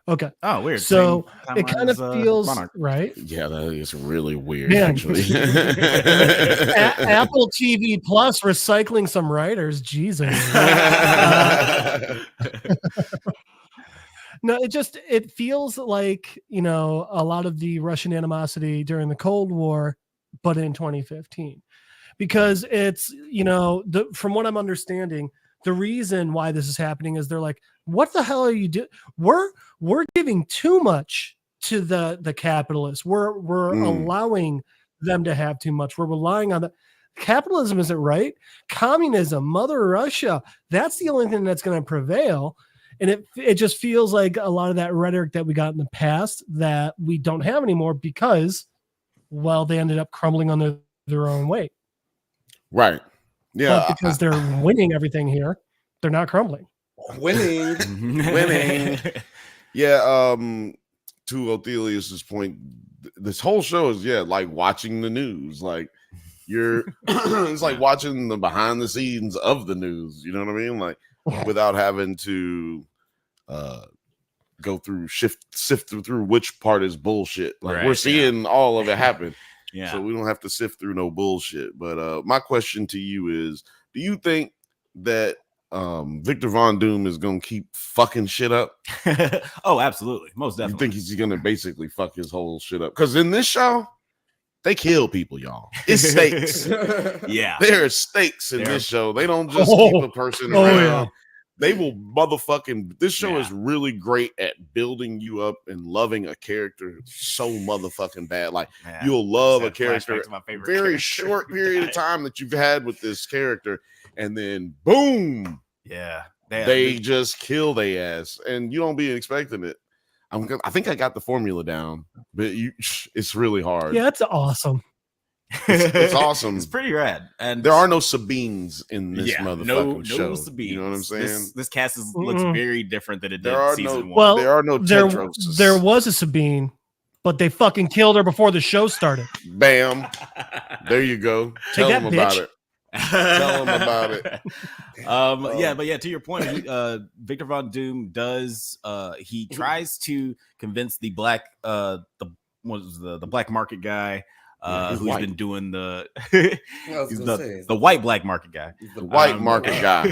Okay. Oh, weird. So it kind of feels Monarch. right. Yeah, that is really weird, Man. actually. Apple TV Plus recycling some writers. Jesus. No, it feels like, a lot of the Russian animosity during the Cold War, but in 2015, because it's, from what I'm understanding, the reason why this is happening is they're like, what the hell are you doing? We're giving too much to the capitalists. We're allowing them to have too much. We're relying on the capitalism isn't right. Communism, Mother Russia, that's the only thing that's going to prevail. And it just feels like a lot of that rhetoric that we got in the past that we don't have anymore because, well, they ended up crumbling under their own weight. Right. Yeah. But because they're winning everything here, they're not crumbling. Winning. Yeah. To Othelius's point, this whole show is like watching the news. Like it's like watching the behind the scenes of the news. You know what I mean? Like without having to go through sift through which part is bullshit. Like we're seeing all of it happen. Yeah. So we don't have to sift through no bullshit. But my question to you is, do you think that Victor Von Doom is gonna keep fucking shit up? Oh, absolutely. Most definitely. You think he's gonna basically fuck his whole shit up? Because in this show, they kill people, y'all. It's stakes. Yeah. There are stakes in this show. They don't just keep a person around. Yeah. They will motherfucking. This show is really great at building you up and loving a character so motherfucking bad. Like you'll love a character very short period of time that you've had with this character, and then boom, they just kill their ass, and you don't be expecting it. I think I got the formula down, but it's really hard. Yeah, it's awesome. It's awesome. It's pretty rad. And there are no Sabines in this motherfucking show. No Sabines. You know what I'm saying? This cast looks very different than it did season 1. Well, there are no Tedroses. There was a Sabine, but they fucking killed her before the show started. Bam. There you go. Tell them about it. Tell them about it. To your point, Victor Von Doom does he tries to convince the black the black market guy who's been doing the the white black market guy. The white market guy.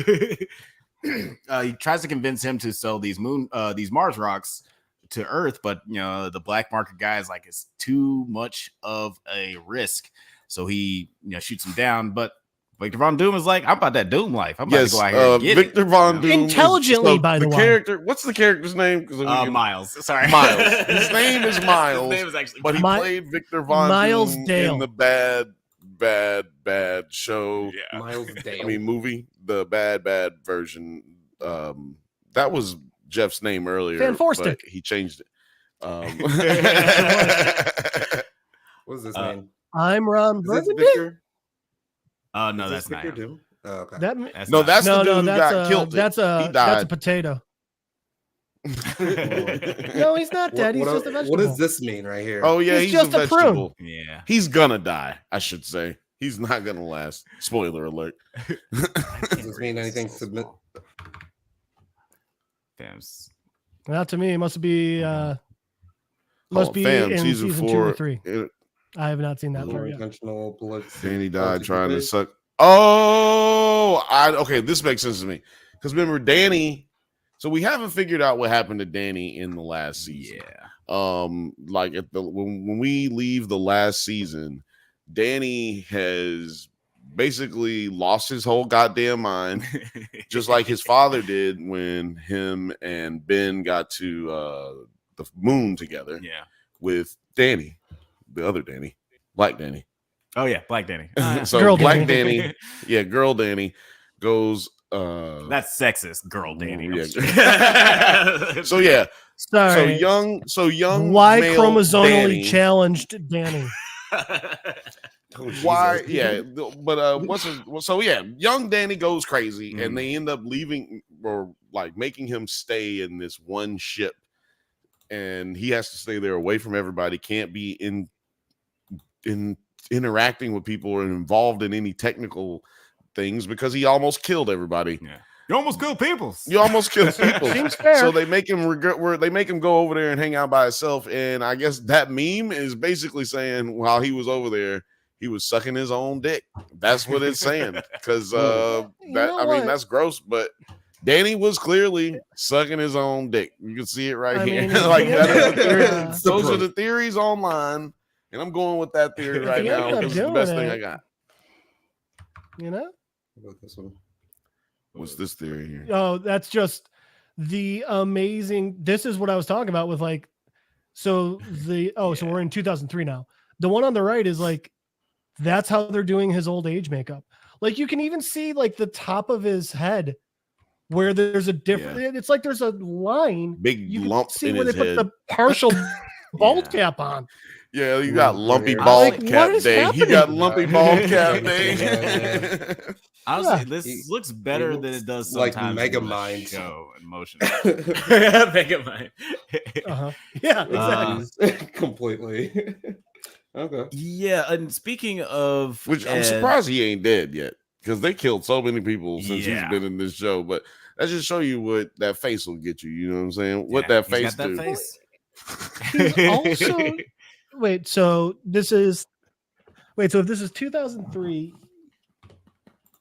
He tries to convince him to sell these Mars rocks to Earth, but the black market guy is like, it's too much of a risk. So he shoots him down, but Victor Von Doom is like, I'm about that Doom life. I'm about to go out here and get Victor Von Doom intelligently, by the way. Character, what's the character's name? Miles. Sorry, Miles. His name is Miles. His name is actually but he played Victor Von Miles Doom Dale in the bad show. Yeah. Miles Dale. I mean, movie, the bad version. That was Jeff's name earlier. Van Forstick. He changed it. What's his name? I'm Ron Is this Burgundy. Victor? No, that's not Victor him. Doom. Oh, okay. That's the dude who that's got killed. That's a potato. No, he's not dead. He's just a vegetable. What does this mean right here? Oh yeah, he's just a a prune. vegetable. Yeah, he's gonna die. I should say he's not gonna last. Spoiler alert. Does this mean anything? Submit. Not to me. It must be. Fam, In season 2 or 3. I have not seen that part yet. Intentional blood. Danny died trying to suck. Oh, okay. This makes sense to me because remember Danny. So we haven't figured out what happened to Danny in the last season. Yeah. Like when we leave the last season, Danny has basically lost his whole goddamn mind, just like his father did when him and Ben got to the moon together. Yeah. With Danny, the other Danny, Black Danny. Oh yeah, Black Danny. So Girl Black Danny. Girl Danny goes. That's sexist, girl Danny. Yeah. So yeah. Sorry. So young. Why male chromosomally Danny, challenged Danny? Why? Yeah, but young Danny goes crazy, and they end up leaving or like making him stay in this one ship, and he has to stay there away from everybody. Can't be in interacting with people or involved in any technical things because he almost killed everybody. Yeah. You almost killed people. You almost killed people. Seems fair. So they make him they make him go over there and hang out by himself. And I guess that meme is basically saying while he was over there, he was sucking his own dick. That's what it's saying. Because that's gross. But Danny was clearly sucking his own dick. You can see it right here. Those are the theories online. And I'm going with that theory right now. It's the best thing I got. You know? What about this one? What's this theory here? Oh, that's just the amazing. This is what I was talking about with like, so we're in 2003 now. The one on the right is like that's how they're doing his old age makeup. Like you can even see like the top of his head where there's a different, it's like there's a line. Big you lump can see in where his they head. put the partial bald cap on. Yeah, you got lumpy Weird. bald Like, cap what is day. He got happening? lumpy bald cap Yeah. day. Honestly, this looks better than it does like sometimes Mega in the Mind. show in motion. Mega Mind. Yeah, exactly. Completely. Okay. Yeah, and speaking of Which I'm Ed- surprised he ain't dead yet, because they killed so many people since Yeah. he's been in this show. But that just show you what that face will get you. You know what I'm saying? Yeah, What that he's face got that do? face. He's also wait, so if this is 2003,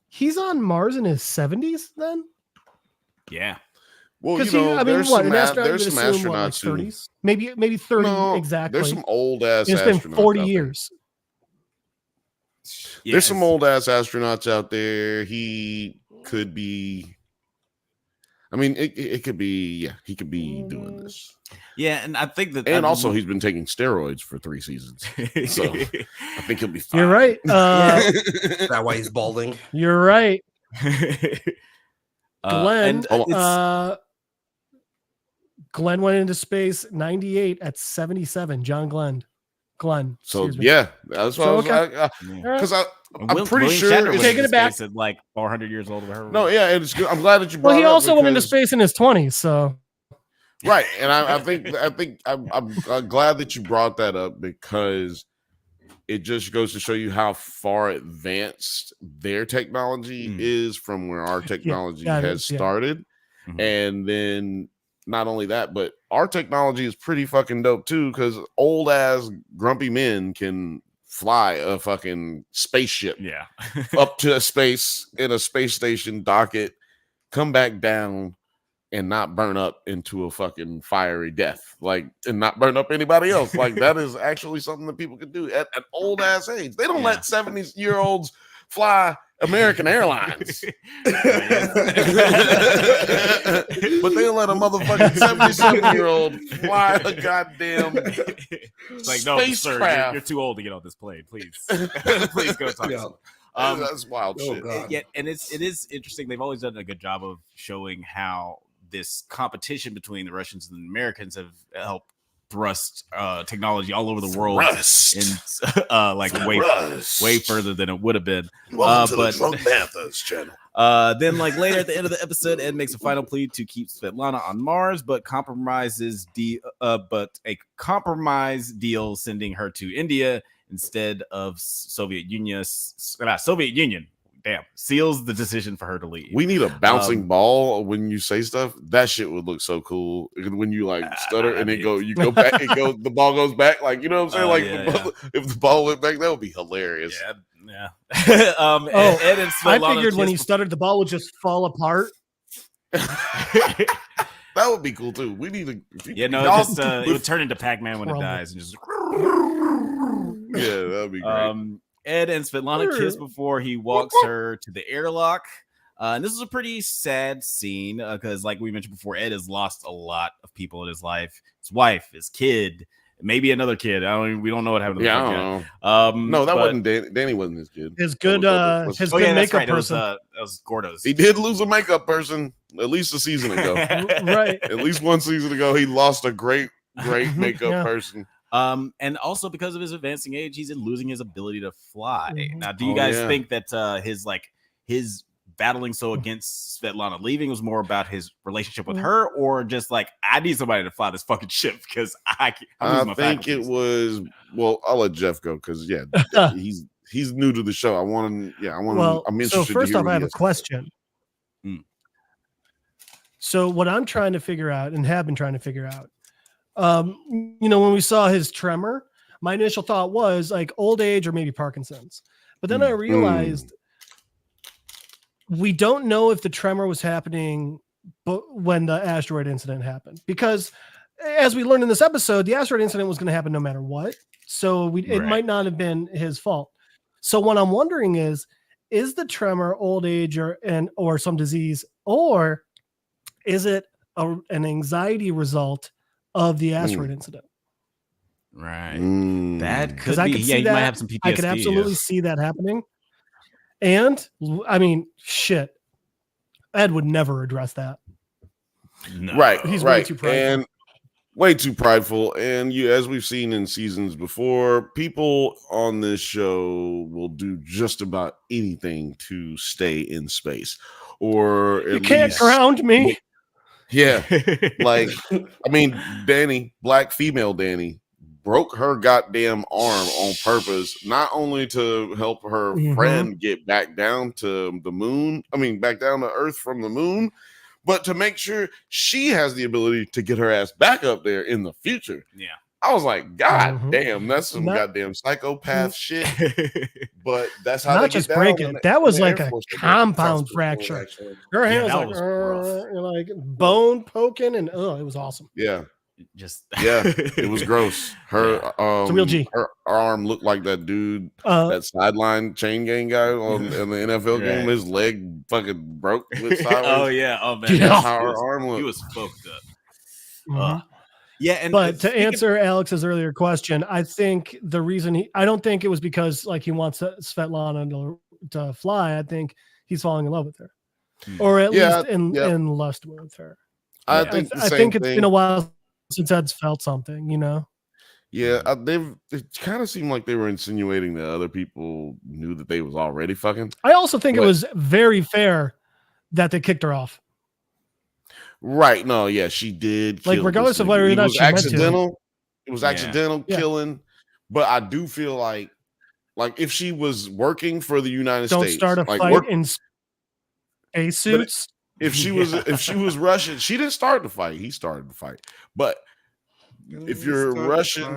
he's on Mars in his 70s then? Yeah. Well, Because you know, there's some, an astronaut there's would some assume, what, like astronauts who 30s? Maybe 30 No, exactly. There's some old ass It's astronauts. been 40 out there. years. Yeah, There's some old ass astronauts out there. He could be. I mean, it could be. Yeah, he could be doing this. Yeah, and I think that, And also, he's been taking steroids for 3 seasons, so I think he'll be fine. You're right. Is that why he's balding? You're right. Glenn, Glenn. Glenn went into space 98 at 77. John Glenn. So excuse me. yeah, that's what So, I was. okay. Because I'm pretty William sure Shatner it's went Taking into it back. space at like 400 years old. Or no, yeah, and it's good. I'm glad that you brought. Well, he it up also went into because- space in his 20s. So Right, and I think I'm glad that you brought that up, because it just goes to show you how far advanced their technology is from where our technology has started. Mhm. And then not only that, but our technology is pretty fucking dope too, because old ass grumpy men can fly a fucking spaceship Yeah. up to a space in a space station, dock it, come back down, and not burn up into a fucking fiery death, like, and not burn up anybody else. Like, that is actually something that people can do at an old ass age. They don't let 70-year-olds fly American Airlines, but they let a motherfucking 77-year-old fly a goddamn It's like, no, sir, spacecraft. you're too old to get on this plane. Please, please go talk to someone. That's wild Oh, shit. God. Yeah, and it is interesting. They've always done a good job of showing how this competition between the Russians and the Americans have helped thrust technology all over the world in like way further than it would have been. Welcome to but the Drunk Banthas channel. Then, like later at the end of the episode, Ed makes a final plea to keep Svetlana on Mars, but a compromise deal sending her to India instead of Soviet Union. Damn, seals the decision for her to leave. We need a bouncing ball when you say stuff. That shit would look so cool. When you like stutter and you go back, the ball goes back. Like, you know what I'm saying? Like, if the ball went back, that would be hilarious. Yeah. Ed and I figured when he stuttered, the ball would just fall apart. That would be cool too. We need a it would turn into Pac-Man when it dies and just that'd be great. Ed and Svetlana kiss before he walks her to the airlock. And this is a pretty sad scene because, like we mentioned before, Ed has lost a lot of people in his life. His wife, his kid, maybe another kid. We don't know what happened to I don't know. No, that wasn't Danny. Danny wasn't his kid. His good makeup person. That was Gordo's. He did lose a makeup person at least a season ago. Right. At least one season ago, he lost a great makeup person. And also because of his advancing age, he's losing his ability to fly. Now, do you guys think that his battling so against Svetlana leaving was more about his relationship with her, or just like, I need somebody to fly this fucking ship because I think it was. Well, I'll let Jeff go because he's new to the show. I'm interested. So first to hear off, what I he have a has. question. So what I'm trying to figure out and have been trying to figure out, when we saw his tremor, my initial thought was like old age or maybe Parkinson's. But then I realized we don't know if the tremor was happening when the asteroid incident happened, because as we learned in this episode, the asteroid incident was going to happen no matter what. So it might not have been his fault. So what I'm wondering is the tremor old age or some disease, or is it an anxiety result of the asteroid incident? Right. That could Because I be. could Yeah, see you that. might have some PTSD. I could absolutely see that happening. And I mean, shit, Ed would never address that. No. Right. He's right. way too prideful. And way too prideful. And as we've seen in seasons before, people on this show will do just about anything to stay in space. Or You can't ground me. Yeah. Like, I mean, Danny, black female Danny, broke her goddamn arm on purpose, not only to help her friend get back down to the moon, back down to Earth from the moon, but to make sure she has the ability to get her ass back up there in the future. Yeah. I was like, God damn, that's some goddamn psychopath shit. But that's how not they just get break down it. That was the like Air a Force. compound fracture. Her hand that was was like bone poking, and it was awesome. Yeah. Just it was gross. Her It's a real G. Her arm looked like that dude, that sideline chain gang guy in the NFL game. His leg fucking broke with sideways. Oh man, that's how her arm looked. He was fucked up. Yeah, and but to answer Alex's earlier question, I think the reason I don't think it was because like he wants Svetlana to fly. I think he's falling in love with her, or at least in lust with her. I think it's been a while since Ed's felt something, you know. Yeah, it kind of seemed like they were insinuating that other people knew that they was already fucking. I also think it was very fair that they kicked her off. Right. No, yeah, she did. Like, regardless of whether or not she accidental. It was accidental killing. But I do feel like if she was working for the United States. Don't start a fight in spacesuits. If she was Russian, she didn't start the fight. He started the fight. But if you're Russian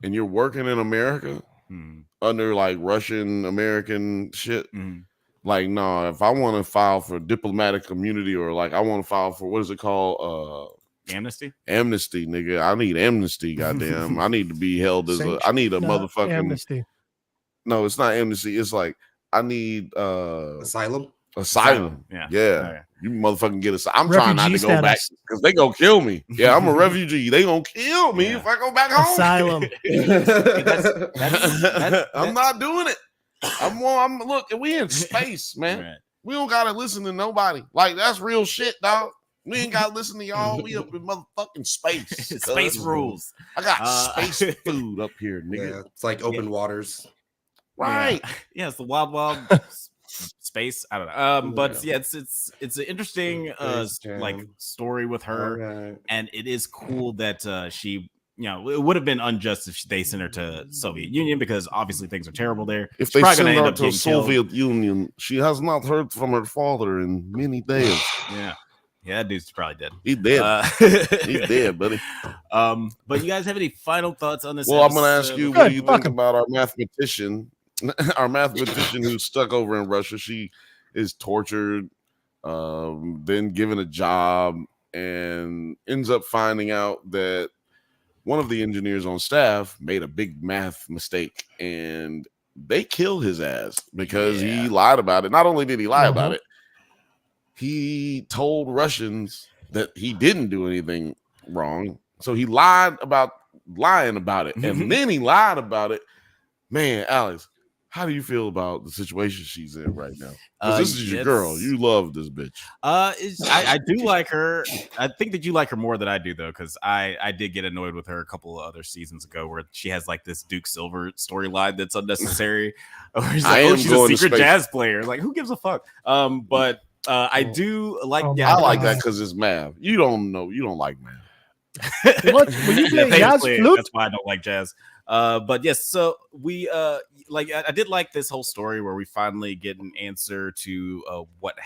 and you're working in America under like Russian American shit. Like, no, if I want to file for diplomatic immunity or like I want to file for, what is it called? Amnesty, nigga. I need amnesty, goddamn. I need to be held as I need a motherfucking amnesty. No, it's not amnesty. It's like I need asylum. Yeah. You motherfucking get asylum. I'm trying not to go back because they gonna kill me. Yeah, I'm a refugee. They gonna kill me if I go back home. Asylum. I'm not doing it. I'm look, we in space, man. Right. We don't gotta listen to nobody. Like, that's real shit, dog. We ain't gotta listen to y'all. We up in motherfucking space. Space rules. I got space food up here, nigga. Yeah, it's like open waters. Right. Yeah, it's the wild space. I don't know. But it's an interesting like story with her, and it is cool that she. You know, it would have been unjust if they sent her to Soviet Union because obviously things are terrible there. If they send her to Soviet Union, she has not heard from her father in many days. Yeah, that dude's probably dead. He's dead. He's dead, buddy. But you guys have any final thoughts on this? Well, I'm going to ask you, what do you think about our mathematician? Our mathematician who's stuck over in Russia. She is tortured, then given a job, and ends up finding out that one of the engineers on staff made a big math mistake and they killed his ass because he lied about it. Not only did he lie about it, he told Russians that he didn't do anything wrong. So he lied about lying about it. And then he lied about it. Man, Alex, how do you feel about the situation she's in right now? This is your girl. You love this bitch. I do like her. I think that you like her more than I do, though, because I did get annoyed with her a couple of other seasons ago where she has like this Duke Silver storyline that's unnecessary. She's like, she's a secret jazz player. Like, who gives a fuck? But I do like. I like that because it's math. You don't know. You don't like math. When you play jazz flute? That's why I don't like jazz. But yes, so we I did like this whole story where we finally get an answer to what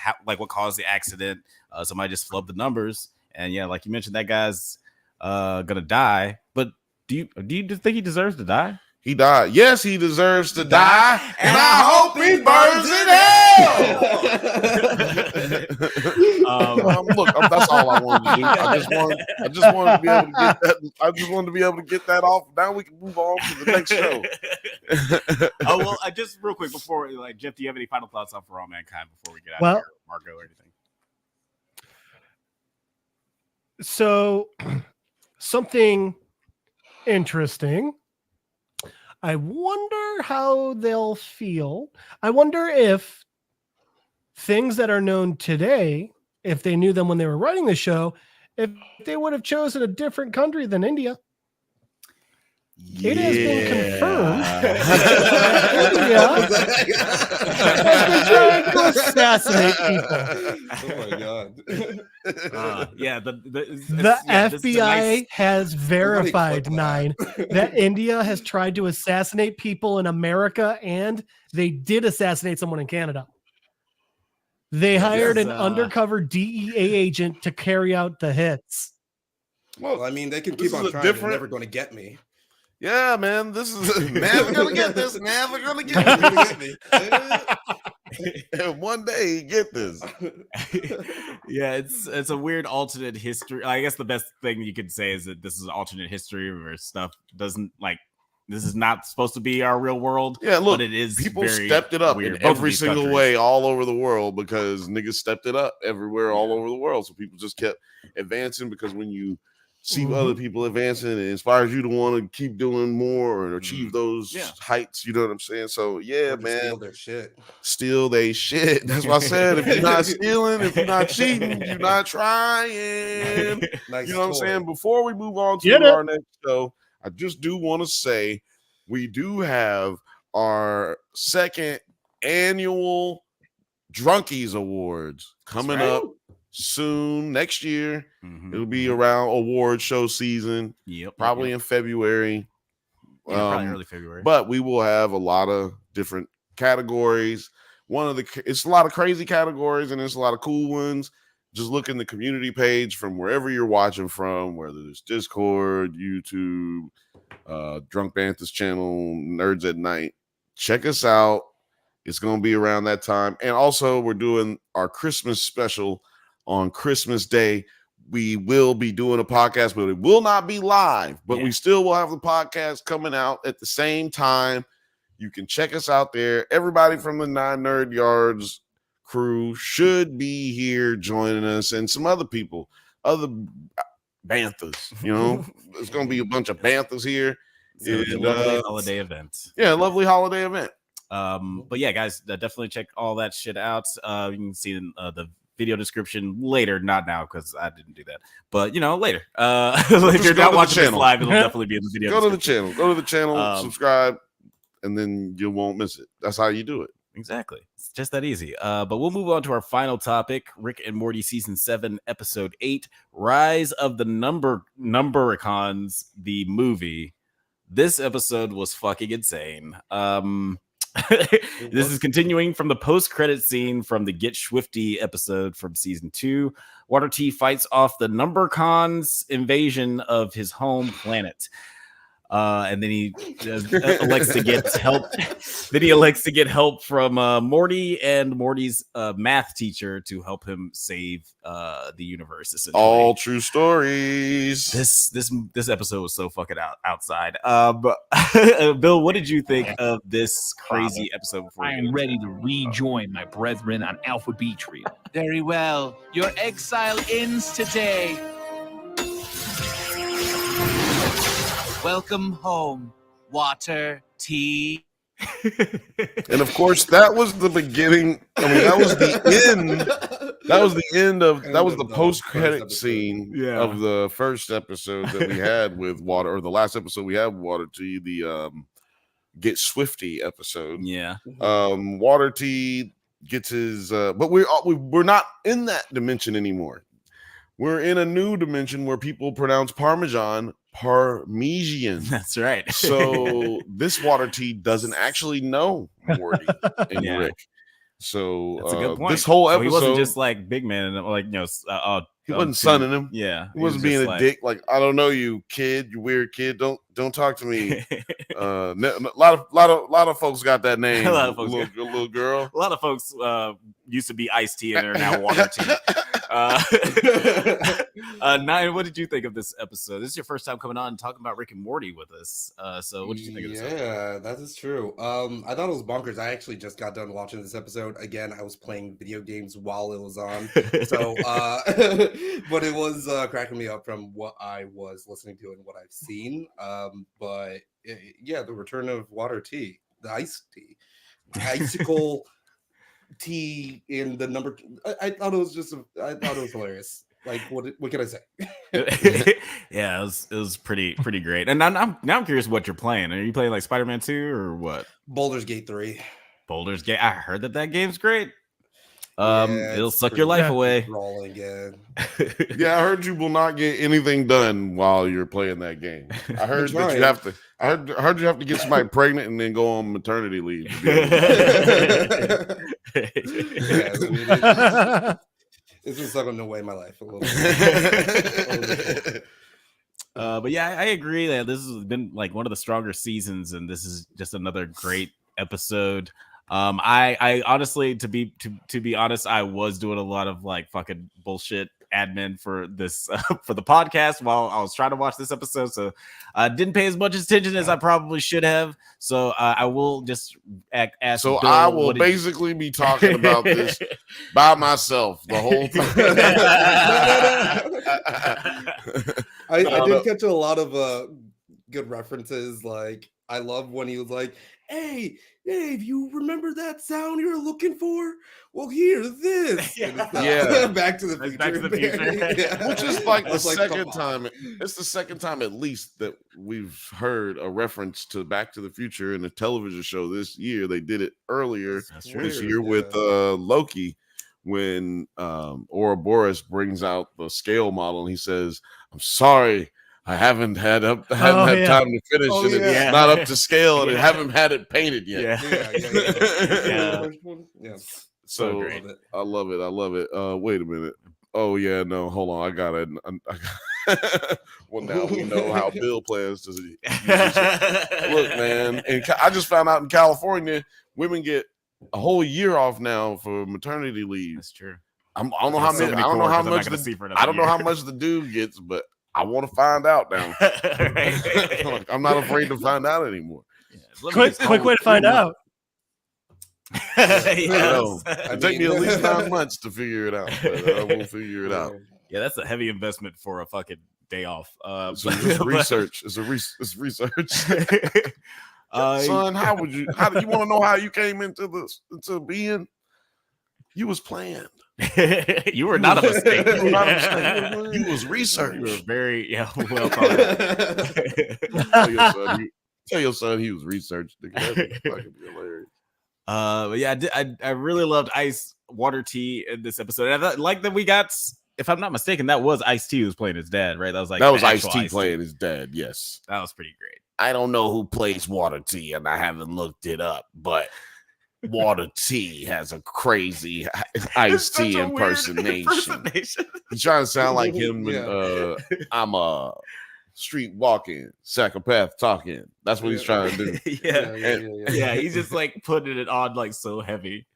caused the accident. Somebody just flubbed the numbers, and like you mentioned, that guy's gonna die. But do you think he deserves to die? He died. Yes, he deserves to die, and I hope he burns in hell. Look, that's all I wanted to do. I just wanted to be able to get that. I just wanted to be able to get that off. Now we can move on to the next show. Just real quick before, Jeff, do you have any final thoughts on For All Mankind before we get out of here, Marco, or anything? So, something interesting. I wonder how they'll feel. I wonder if things that are known today, if they knew them when they were writing the show, if they would have chosen a different country than India. It has been confirmed that India has been trying to assassinate people. Oh my god. The FBI has verified, Nine, that India has tried to assassinate people in America, and they did assassinate someone in Canada. They hired an undercover DEA agent to carry out the hits. Well, I mean, they can keep on trying. They're never going to get me. Yeah, man, this is never gonna get this. Never gonna get me. And one day, get this. Yeah, it's a weird alternate history. I guess the best thing you could say is that this is an alternate history where stuff doesn't like. This is not supposed to be our real world. Yeah, look, but it is. People stepped it up in every single way all over the world because niggas stepped it up everywhere all over the world. So people just kept advancing because when you see other people advancing, it inspires you to want to keep doing more and achieve those heights. You know what I'm saying? So man, steal their shit. Steal they shit. That's what I said. If you're not stealing, if you're not cheating, you're not trying. Nice, you know what I'm saying? Before we move on to our next show, I just do want to say we do have our second annual Drunkies Awards coming up soon next year. It'll be around award show season. Probably in February. Probably early February. But we will have a lot of different categories. It's a lot of crazy categories and it's a lot of cool ones. Just look in the community page from wherever you're watching from, whether it's Discord, YouTube, Drunk Banthas channel, Nerds at Night. Check us out. It's going to be around that time. And also, we're doing our Christmas special on Christmas Day. We will be doing a podcast, but it will not be live. But we still will have the podcast coming out at the same time. You can check us out there. Everybody from the 9 Nerd Yards crew should be here joining us, and some other people, other Banthas. You know, there's going to be a bunch of Banthas here. So it's a lovely holiday event. Yeah, lovely holiday event. But yeah, guys, definitely check all that shit out. You can see the video description later, not now because I didn't do that, but later. If you're not watching this live, it'll definitely be in the video. Go to the channel, subscribe, and then you won't miss it. That's how you do it. Exactly. It's just that easy. But we'll move on to our final topic, Rick and Morty Season 7, Episode 8, Rise of the Numbericons, the movie. This episode was fucking insane. This is continuing from the post-credit scene from the Get Swifty episode from Season 2. Water T fights off the Numbericons' invasion of his home planet. And then he elects to get help. Then he elects to get help from Morty and Morty's math teacher to help him save the universe. All true stories. This episode was so fucking outside. Bill, what did you think of this crazy episode? I am ready to rejoin my brethren on Alpha B Tree. Very well. Your exile ends today. Welcome home, Water T. And of course, that was the beginning. I mean, that was the end. That was the end of that was the post-credit scene of the first episode that we had with Water, or the last episode we had with Water T, the Get Swifty episode. Yeah. Water T gets his but we're not in that dimension anymore. We're in a new dimension where people pronounce Parmesan Parmesan. That's right. So this Water T doesn't actually know Morty and Rick. So that's a good point. This whole episode, he wasn't just like big man and like he wasn't sunning him. Yeah, he wasn't being a dick. Like, I don't know you, kid. You weird kid. Don't talk to me. A lot of folks got that name. A lot of folks, little girl. A lot of folks used to be Iced Tea and are now Water Tea. Nine, what did you think of this episode? This is your first time coming on and talking about Rick and Morty with us. So what did you think of this episode? Yeah, that is true. I thought it was bonkers. I actually just got done watching this episode. Again, I was playing video games while it was on. So but it was cracking me up from what I was listening to and what I've seen. Yeah, the return of water tea, the iced tea, icicle tea in the number. I thought it was I thought it was hilarious. Like, what can I say? Yeah, it was pretty great. And now I'm curious what you're playing. Are you playing like Spider-Man 2 or what? Baldur's Gate 3. Baldur's Gate. I heard that game's great. Yeah, It'll suck your life away. Rolling again. Yeah, I heard you will not get anything done while you're playing that game. I heard that you have to. I heard you have to get somebody pregnant and then go on maternity leave. It's been sucking away my life a little bit. But yeah, I agree that this has been like one of the stronger seasons, and this is just another great episode. I honestly, to be honest, I was doing a lot of like fucking bullshit admin for this for the podcast while I was trying to watch this episode, so I didn't pay as much attention as I probably should have. So I will just ask. So Bill, I will basically be talking about this by myself the whole time. I did catch a lot of good references. Like, I love when he was like, "Hey, Dave, you remember that sound you were looking for? Well, hear this." Yeah. Back to the Future. Back to the Future. Yeah. Which is like the It's like, second come on. time. It's the second time at least that we've heard a reference to Back to the Future in a television show this year. They did it earlier That's this true. year with Loki when Ouroboros brings out the scale model and he says, "I'm sorry, I haven't had time to finish it. yeah. It's not up to scale, and I haven't had it painted yet." Yeah. So great. I love it. Wait a minute. Oh yeah, no, hold on. I got it. Well, now we know how Bill plans to use it. Look, man, and I just found out in California, women get a whole year off now for maternity leave. That's true. I don't know how many. I don't know how much. I don't know how much the dude gets, but I want to find out now. I'm not afraid to find out anymore. Quick way to find out. I know. It take me at least 9 months to figure it out, but I will figure it out. Yeah, that's a heavy investment for a fucking day off. So it's research. It's research. Son, how do you want to know how you came into being? You was planned. You were not a mistake. You was research. You were very well thought. Tell your son he was researched. That'd be fucking hilarious. But yeah, I really loved Ice Water Tea in this episode. And I thought, like that we got, if I'm not mistaken, that was Ice T who was playing his dad, right? That was Ice T playing his dad. Yes, that was pretty great. I don't know who plays Water Tea, and I haven't looked it up, but Water Tea has a crazy Ice T impersonation. He's trying to sound like him. When, I'm a street walking psychopath talking. That's what he's trying to do. Yeah. He's just like putting it on like so heavy.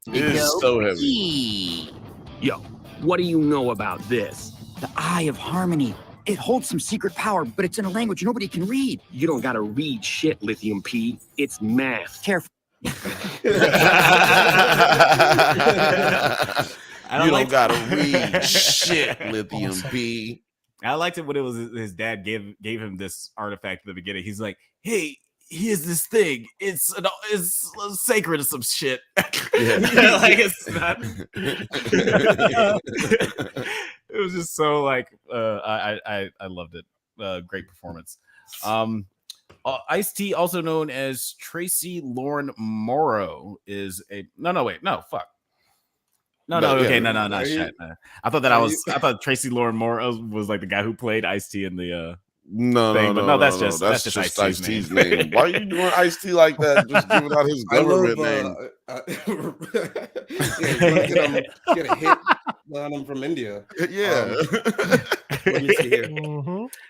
It is so heavy. Yo, what do you know about this? The Eye of Harmony. It holds some secret power, but it's in a language nobody can read. You don't gotta read shit, Lithium P. It's math. Careful. You don't gotta read shit, Lithium P. I liked it when it was his dad gave him this artifact at the beginning. He's like, "Hey, here's this thing. It's sacred or some shit." Like it's not. It was just so like I loved it. Great performance. Ice-T, also known as Tracy Lauren Morrow, is a no. I thought Tracy Lauren Morrow was like the guy who played Ice-T in the that's just Ice-T's name. Why are you doing Ice-T like that? Just giving out his government name. Get a hit on him from India. Yeah. Let me see here.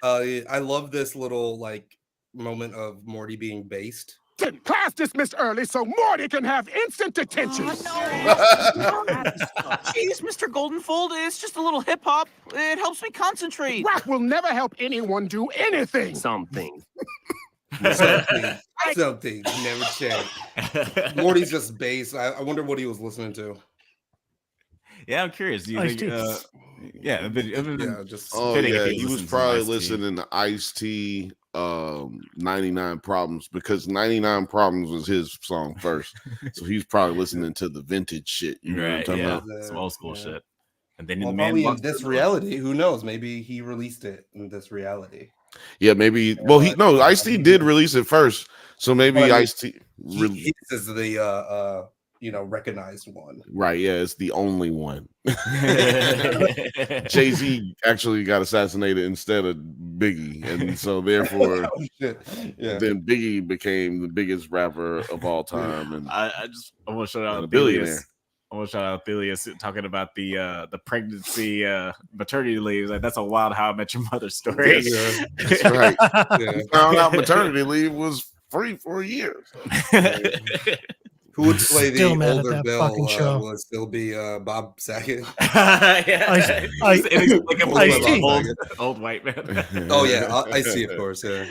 I love this little like moment of Morty being based Captain, class dismissed early so Morty can have instant detention. Jeez, Mr. Goldenfold, it's just a little hip hop. It helps me concentrate. Rap will never help anyone do anything. Something. Something never change. Morty's just bass. I wonder what he was listening to. Yeah, I'm curious. Do you think? Just he was probably listening to Ice-T, 99 Problems, because 99 Problems was his song first. So he's probably listening to the vintage shit. You know what I'm talking about? Some old school shit. And then probably in this reality, who knows? Maybe he released it in this reality. Yeah, maybe. Well, Ice-T did release it first, so maybe Ice-T. His is the recognized one. Right, yeah, it's the only one. Jay-Z actually got assassinated instead of Biggie, and so therefore then Biggie became the biggest rapper of all time. And I want to shout out a billionaire. I want to shout out Thelius talking about the pregnancy maternity leave. Like, that's a wild How I Met Your Mother story. Yeah, that's right. Found out maternity leave was free for a year. Who would play the older Bill? Would still be Bob Saget. Old white man. Oh yeah, I see, of course. Yeah,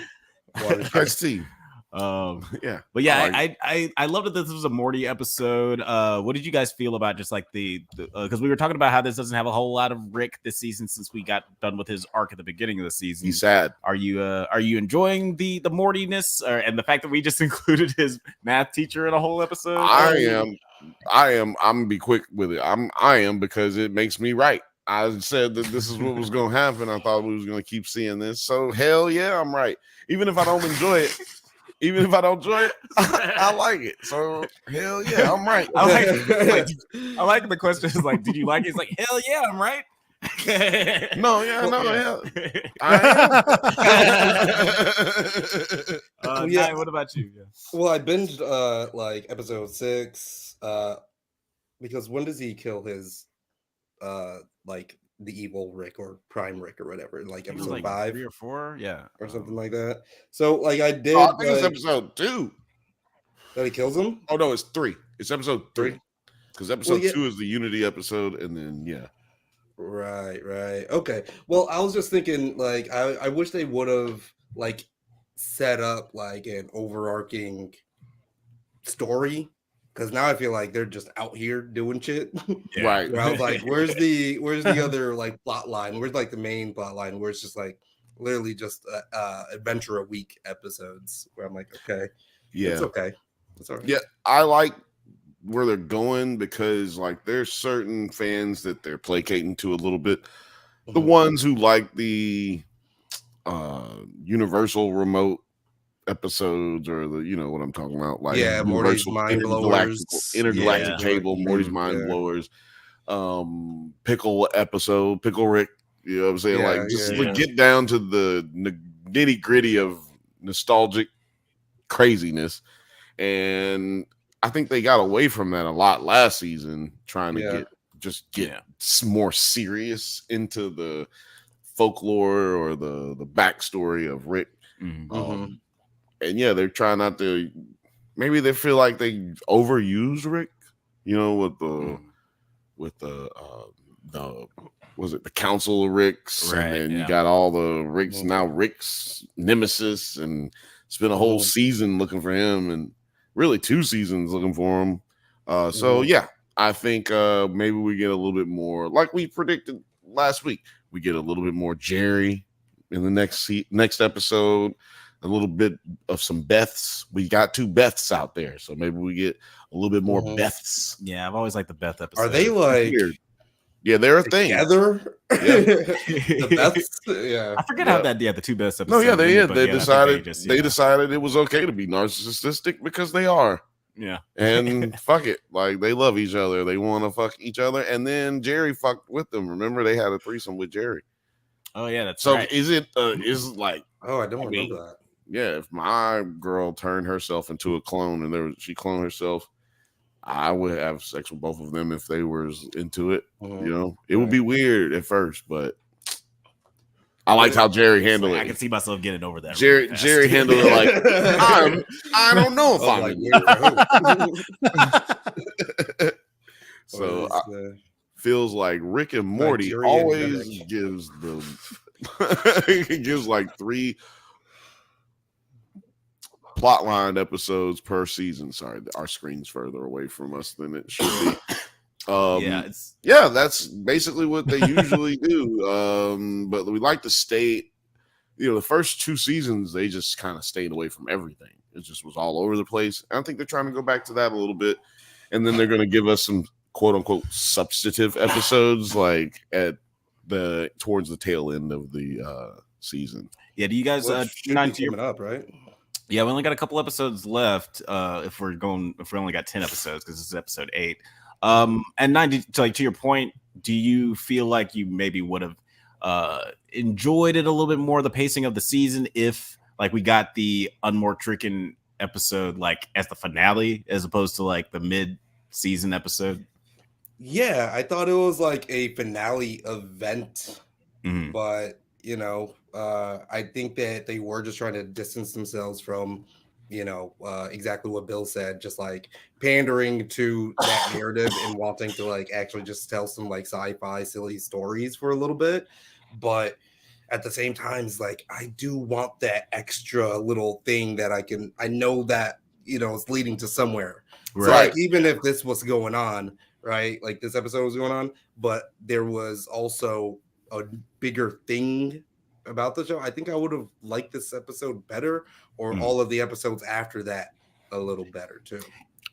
I see. But yeah, I love that this was a Morty episode. What did you guys feel about just like because we were talking about how this doesn't have a whole lot of Rick this season since we got done with his arc at the beginning of the season. He's sad. Are you enjoying the Mortiness and the fact that we just included his math teacher in a whole episode? I am. I'm gonna be quick with it. I am because it makes me right. I said that this is what was gonna happen. I thought we was gonna keep seeing this. So hell yeah, I'm right. Even if I don't enjoy it. I like it. So hell yeah, I'm right. I like the question is like, did you like it? It's like, hell yeah, I'm right. Hell. Nite, what about you? Yeah. Well, I binged like episode 6 because when does he kill his like the evil Rick or Prime Rick or whatever, like episode like 5 3 or 4, or something like that. So like I did. I think it's episode 2 that he kills him. Oh no, it's 3. It's episode 3 because episode 2 is the Unity episode, and then Right. Okay. Well, I was just thinking, like, I wish they would have like set up like an overarching story. Because now I feel like they're just out here doing shit. Right. Where I was like, where's the other like plot line? Where's like the main plot line where it's just like literally just adventure a week episodes where I'm like, okay, it's okay. It's all right. Yeah, I like where they're going because like there's certain fans that they're placating to a little bit. The ones who like the Universal remote episodes or the what I'm talking about, like Morty's mind blowers, intergalactic cable, Morty's mind blowers, pickle episode, pickle Rick, you know what I'm saying, just get down to the nitty gritty of nostalgic craziness. And I think they got away from that a lot last season, trying to get more serious into the folklore or the backstory of Rick. And they're trying not to. Maybe they feel like they overuse Rick, with the was it the Council of Ricks, right? And then you got all the Ricks now. Rick's nemesis, and spent a whole season looking for him, and really 2 seasons looking for him. So I think maybe we get a little bit more, like we predicted last week. We get a little bit more Jerry in the next episode. A little bit of some Beths. We got 2 Beths out there, so maybe we get a little bit more Beths. Yeah, I've always liked the Beth episode. Are they like weird? Yeah, they're a thing. Together? The Beths? Yeah. I forget how that. Yeah, the 2 Beths episodes. No, they decided they decided it was okay to be narcissistic because they are. Yeah. And fuck it, like they love each other. They want to fuck each other, and then Jerry fucked with them. Remember, they had a threesome with Jerry. Oh yeah, that's so. Right. Is it? Is like? Oh, I don't remember that. Yeah, if my girl turned herself into a clone and she cloned herself, I would have sex with both of them if they were into it. It would be weird at first, but I liked how Jerry handled it. I can see myself getting over that. Jerry handled it like I don't know if I'm. So feels like Rick and Morty always gives the he gives like 3 plotline episodes per season. Sorry, our screen's further away from us than it should be. That's basically what they usually do. But we like to stay, the first 2 seasons, they just kind of stayed away from everything. It just was all over the place. I think they're trying to go back to that a little bit. And then they're going to give us some quote unquote substantive episodes like towards the tail end of the season. Yeah. Do you guys coming up, right? Yeah, we only got a couple episodes left. If we only got 10 episodes, because this is episode 8. And 9, to your point, do you feel like you maybe would have enjoyed it a little bit more, the pacing of the season, if like we got the Unmore-Tricken episode like as the finale as opposed to like the mid-season episode? Yeah, I thought it was like a finale event, but I think that they were just trying to distance themselves from exactly what Bill said, just like pandering to that narrative and wanting to like actually just tell some like sci-fi silly stories for a little bit. But at the same time, it's like I do want that extra little thing that I know that it's leading to somewhere. Right. So like even if this was going on, right, like this episode was going on, but there was also a bigger thing about the show, I think I would have liked this episode better, or all of the episodes after that a little better too.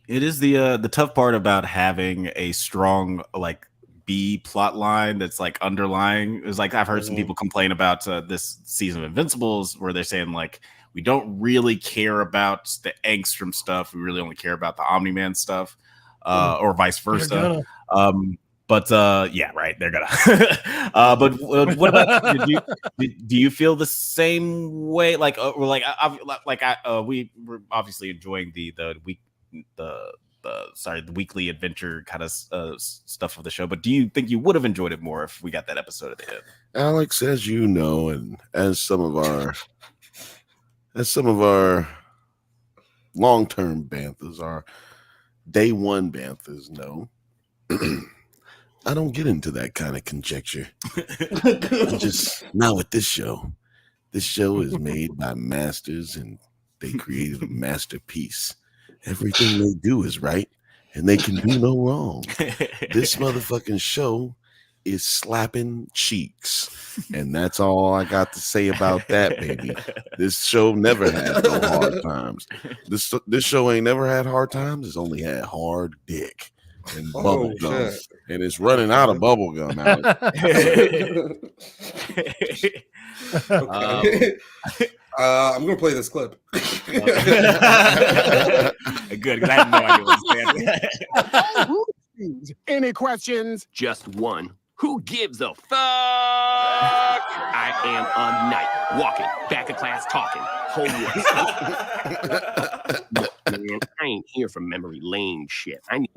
It is the tough part about having a strong like B plot line that's like underlying. It's like I've heard some people complain about this season of Invincibles, where they're saying like we don't really care about the Angstrom stuff, we really only care about the Omni-Man stuff, or vice versa. But yeah, right. They're gonna. But what about do you feel the same way? Like, we were obviously enjoying the weekly adventure kind of stuff of the show. But do you think you would have enjoyed it more if we got that episode at the end? Alex, as you know, and as some of our long-term Banthas, our day one Banthas know. I don't get into that kind of conjecture. Just not with this show. This show is made by masters, and they created a masterpiece. Everything they do is right, and they can do no wrong. This motherfucking show is slapping cheeks, and that's all I got to say about that, baby. This show never had no hard times. This show ain't never had hard times. It's only had hard dick and bubble gum, and it's running out of bubble gum. I'm gonna play this clip. Good, because I have no idea what it's Any questions? Just one. Who gives a fuck? I am a Nite, walking, back of class talking, homework. Man, I ain't here for memory lane shit. I need.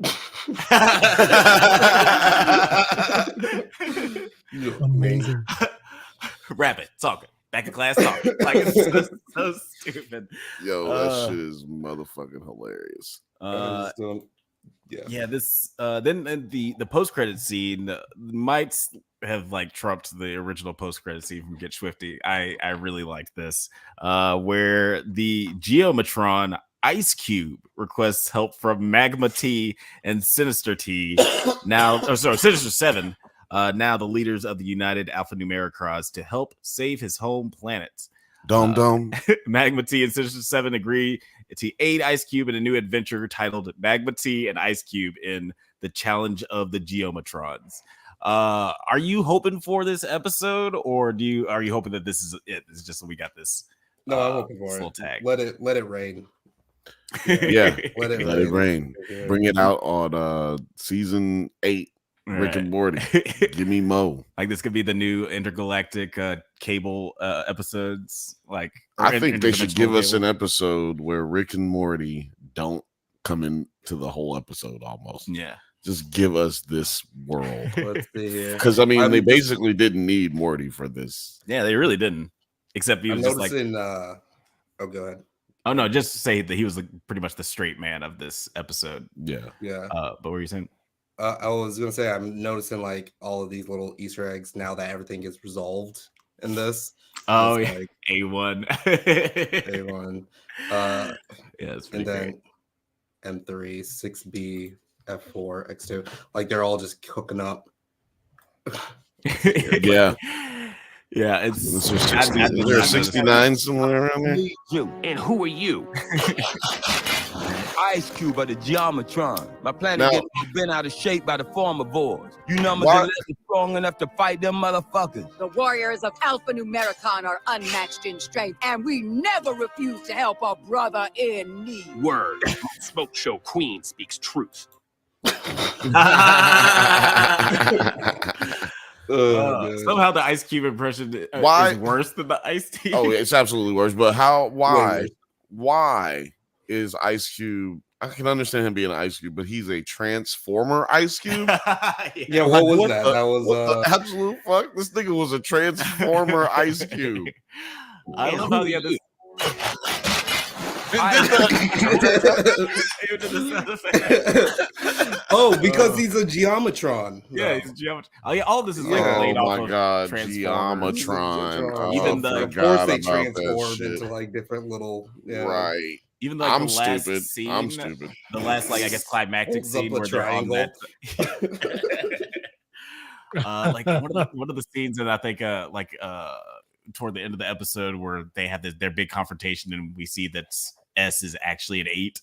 Amazing. Rapid talking, back in class talking. Like it's so stupid. Yo, that shit is motherfucking hilarious. Yeah, this then the post credit scene might have like trumped the original post credit scene from Get Swifty. I really liked this, where the Geometron Ice Cube requests help from Magma T and Sinister T. Sinister 7. Now the leaders of the United Alphanumericrons to help save his home planet. Dome. Magma T and Sinister 7 agree to aid Ice Cube in a new adventure titled Magma T and Ice Cube in the Challenge of the Geometrons. Are you hoping for this episode, or are you hoping that this is it? It's just we got this. No, I'm hoping for it. Tag. Let it rain. Yeah, let it rain. Bring it out on season 8. Rick and Morty. Give me Mo. Like this could be the new intergalactic cable episodes. Like I think they should give us an episode where Rick and Morty don't come into the whole episode almost. Yeah. Just give us this world. Let's see here. Because I mean, they basically didn't need Morty for this. Yeah, they really didn't. Except he was just like. Oh, go ahead. Oh no, just to say that he was like pretty much the straight man of this episode. Yeah. But what were you saying? I was gonna say I'm noticing like all of these little Easter eggs now that everything gets resolved in this. Oh yeah, like, A1. A1. Yeah, it's pretty and then M3, 6B, F4, X2. Like they're all just hooking up. Yeah. Yeah, it's is there 69 somewhere around there? You and who are you? Ice Cube of the Geometron. My planet gets bent out of shape by the former voids. You numbers are strong enough to fight them motherfuckers. The warriors of Alpha Numericon are unmatched in strength, and we never refuse to help a brother in need. Word. Smoke show queen speaks truth. Somehow the Ice Cube impression is worse than the Ice Tea. Oh, it's absolutely worse. But why is Ice Cube? I can understand him being an Ice Cube, but he's a Transformer Ice Cube. Yeah, what was that? That was the absolute fuck. This nigga was a Transformer Ice Cube. I love how the other. Oh, because he's a Geometron. Yeah, he's a Geometron. Oh yeah, all this is like laid off of Geometron. Oh, even the course they transformed into like different little right. Even like I'm the last stupid. Scene, I'm stupid. The last like I guess climactic scene where they're on that. Like one of the scenes that I think toward the end of the episode where they have their big confrontation and we see that S is actually an 8.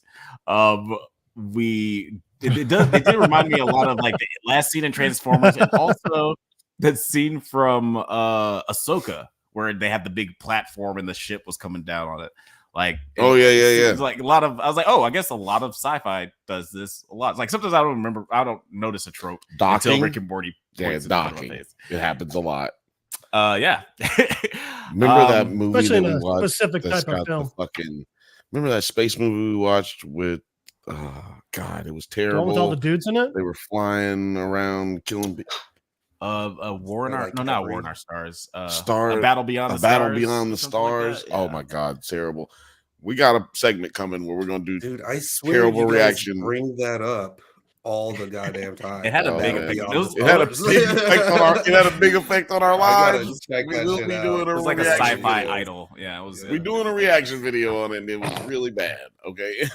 It did remind me a lot of like the last scene in Transformers and also that scene from Ahsoka where they had the big platform and the ship was coming down on it. Like it was like a lot of I was like, oh, I guess a lot of sci-fi does this a lot. Like sometimes I don't notice a trope until Rick and Morty points docking. It happens a lot. Yeah. Remember that movie especially that in we a watched? specific type of film. Remember that space movie we watched with? God, it was terrible. With all the dudes in it, they were flying around killing. War in our not War in our stars. A Battle Beyond the Stars. Like oh my God, terrible. We got a segment coming where we're gonna do. Dude, I swear terrible you guys reaction. Bring that up all the goddamn time. It had a big effect. It had a big effect on our lives. Check that shit out. It was like a sci-fi idol. Yeah, it was. We're doing a reaction video on it, and it was really bad. Okay.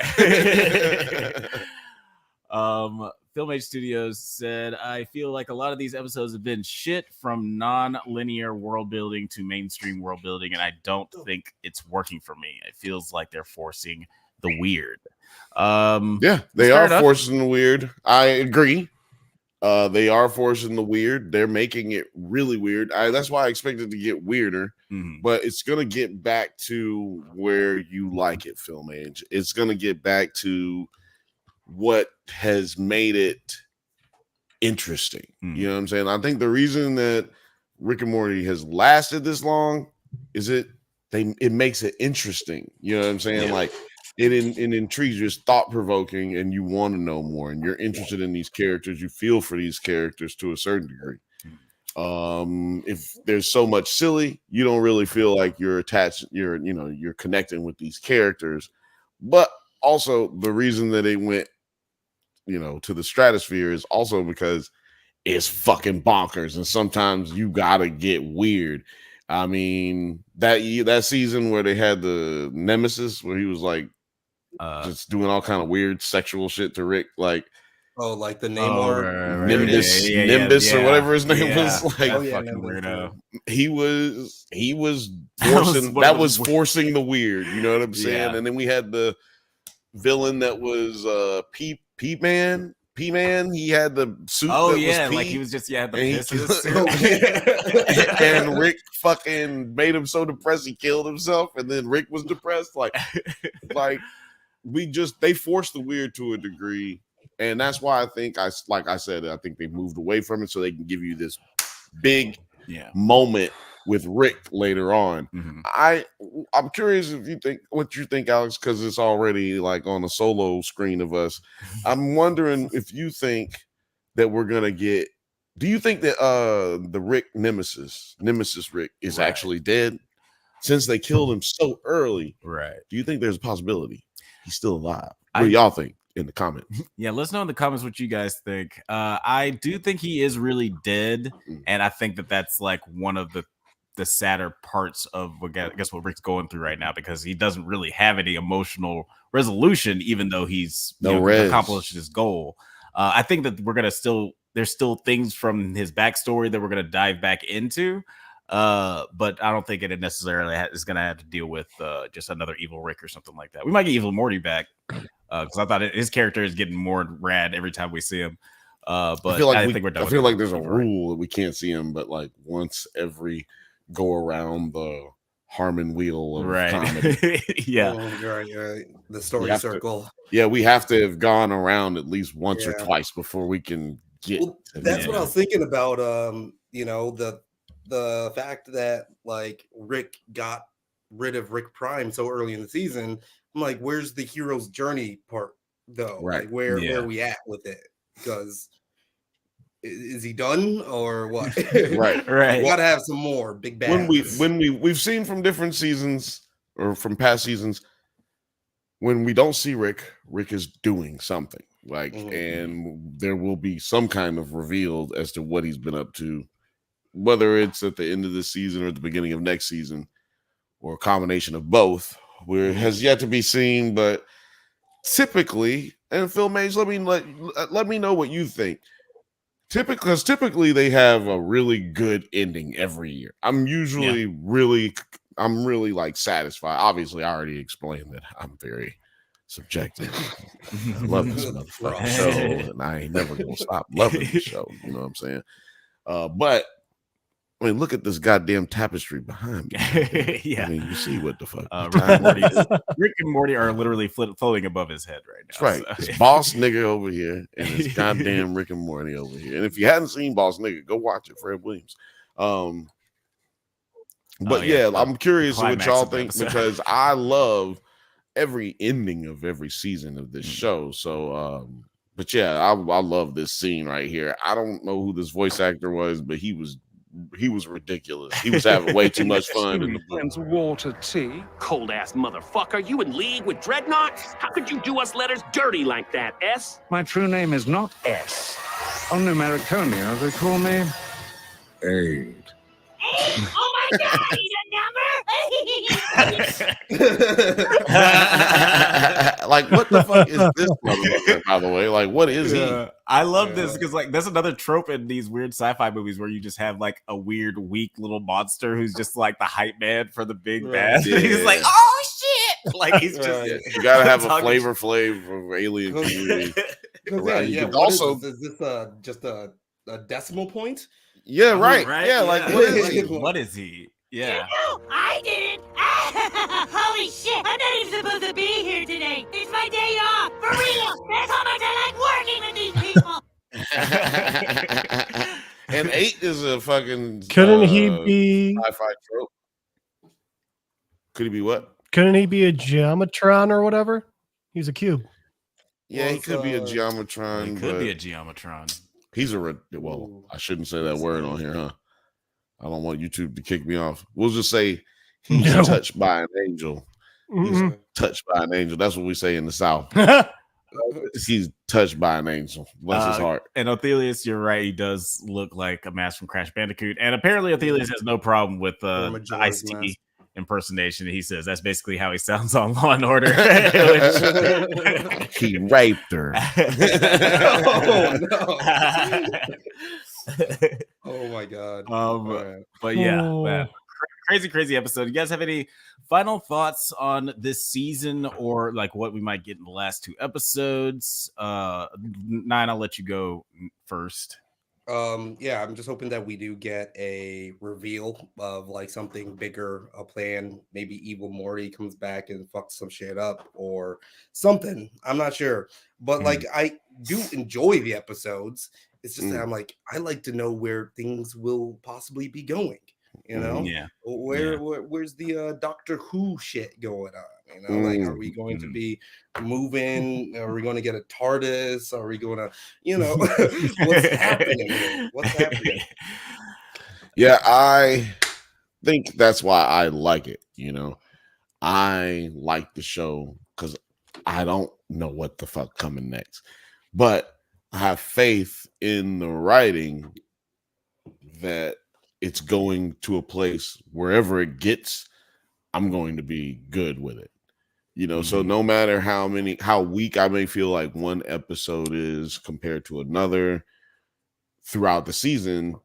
Film Age Studios said, I feel like a lot of these episodes have been shit from non-linear world building to mainstream world building, and I don't think it's working for me. It feels like they're forcing the weird. Yeah, they are forcing the weird. I agree. They are forcing the weird. They're making it really weird. That's why I expected to get weirder, but it's gonna get back to where you like it, Film Age. It's gonna get back to what has made it interesting. You know what I'm saying? I think the reason that Rick and Morty has lasted this long is it makes it interesting. You know what I'm saying? Yeah. Like it intrigues you, it's thought-provoking, and you want to know more, and you're interested in these characters. You feel for these characters to a certain degree. If there's so much silly, you don't really feel like you're attached, you're connecting with these characters. But also the reason that they went to the stratosphere is also because it's fucking bonkers, and sometimes you gotta get weird. I mean, that season where they had the Nemesis, where he was like just doing all kind of weird sexual shit to Rick, like like the Namor Nimbus or whatever his name was. Like fucking weirdo. He was forcing that was forcing the weird. You know what I'm saying? Yeah. And then we had the villain that was P-Man. P-Man, he had the suit. Oh yeah, like he was just the piss in his suit. And Rick fucking made him so depressed he killed himself, and then Rick was depressed. Like they forced the weird to a degree, and that's why I think I think they moved away from it so they can give you this big moment with Rick later on. I'm curious if you think what you think, Alex, because it's already like on a solo screen of us. I'm wondering if you think that we're gonna get? Do you think that the Rick Nemesis Rick is actually dead? Since they killed him so early, right? Do you think there's a possibility he's still alive? What do y'all think in the comments? Yeah, let us know in the comments what you guys think. I do think he is really dead, and I think that that's like one of the sadder parts of what I guess what Rick's going through right now, because he doesn't really have any emotional resolution, even though he's accomplished his goal. I think that we're gonna there's still things from his backstory that we're gonna dive back into. But I don't think it necessarily is going to have to deal with just another evil Rick or something like that. We might get evil Morty back because I thought his character is getting more rad every time we see him. But I think we're done. I feel like there's a rule that we can't see him, but like once every go around the Harmon wheel of comedy. Yeah, right. The story circle. We have to have gone around at least once or twice before we can get. That's what I was thinking about. The fact that like Rick got rid of Rick Prime so early in the season, I'm like, where's the hero's journey part though? Right. Like where are we at with it? Because is he done or what? Right. We gotta have some more big bad. When we've seen from different seasons or from past seasons, when we don't see Rick is doing something. Like and there will be some kind of reveal as to what he's been up to. Whether it's at the end of the season or at the beginning of next season, or a combination of both, where it has yet to be seen. But typically, and Phil Mays, let me know what you think. Typically they have a really good ending every year. I'm usually really like satisfied. Obviously, I already explained that I'm very subjective. I love this motherfucking show, and I ain't never gonna stop loving the show. You know what I'm saying? But I mean, look at this goddamn tapestry behind me. Yeah, I mean, you see what the fuck? Rick and Morty are literally floating above his head right now. That's right. So. It's Boss Nigga over here, and it's goddamn Rick and Morty over here. And if you hadn't seen Boss Nigga, go watch it. Fred Williams. But I'm curious what y'all think because I love every ending of every season of this show. So, but yeah, I love this scene right here. I don't know who this voice actor was, but he was ridiculous. He was having way too much fun in the book. Water tea. Cold ass motherfucker. You in league with Dreadnought? How could you do us letters dirty like that, S? My true name is not S. On Numericonia, they call me Aid. Oh my God, he's a number. Like, what the fuck is this motherfucker, by the way? Like, what is he? I love this because like that's another trope in these weird sci-fi movies where you just have like a weird, weak little monster who's just like the hype man for the big bad. Yeah. He's like, oh shit! Like he's just you gotta have a Flavor Flav of alien community. Also, is this just a decimal point? Yeah, right. Yeah, like what is he? What is he? Yeah. No, I didn't. Holy shit! I'm not even supposed to be here today. It's my day off. For real. That's how much I like working with these people. And 8 is a fucking. Couldn't he be sci-fi trope? Could he be what? Couldn't he be a geometron or whatever? He's a cube. Yeah, he could be a geometron. He could be a geometron. He's I shouldn't say that word on here, huh? I don't want YouTube to kick me off. We'll just say he's touched by an angel. He's touched by an angel. That's what we say in the South. He's touched by an angel. Bless his heart. And Othelius, you're right. He does look like a mask from Crash Bandicoot. And apparently Othelius has no problem with the Ice-T impersonation. He says that's basically how he sounds on Law and Order. He raped her. Oh no. Oh my God. But yeah, man. Crazy episode. You guys have any final thoughts on this season or like what we might get in the last 2 episodes? 9, I'll let you go first. Yeah, I'm just hoping that we do get a reveal of like something bigger, a plan. Maybe evil Morty comes back and fucks some shit up or something. I'm not sure, but like I do enjoy the episodes. It's just that I'm like, I like to know where things will possibly be going. You know, Yeah. Where's the Doctor Who shit going on? You know, like, are we going to be moving? Are we going to get a TARDIS? Are we going to, you know, what's happening here? What's happening? Yeah, I think that's why I like it. You know, I like the show because I don't know what the fuck coming next, but I have faith in the writing that it's going to a place wherever it gets, I'm going to be good with it. You know, so no matter how weak I may feel like one episode is compared to another throughout the season,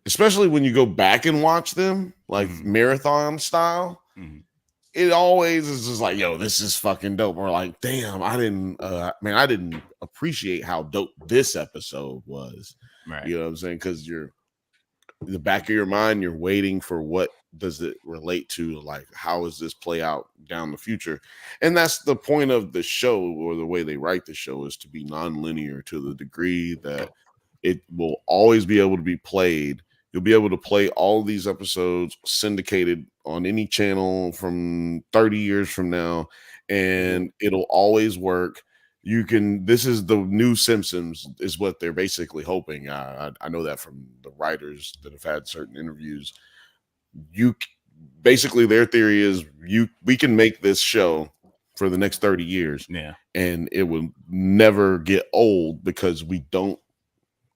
especially when you go back and watch them like marathon style, it always is just like, yo, this is fucking dope. Or like, damn, I didn't appreciate how dope this episode was. Right. You know what I'm saying? Because you're in the back of your mind, you're waiting for what does it relate to, like how does this play out down the future. And that's the point of the show, or the way they write the show, is to be non-linear to the degree that it will always be able to be played. You'll be able to play all these episodes syndicated on any channel from 30 years from now, and it'll always work. This is the new Simpsons, is what they're basically hoping. I know that from the writers that have had certain interviews. Basically their theory is we can make this show for the next 30 years, and it will never get old because we don't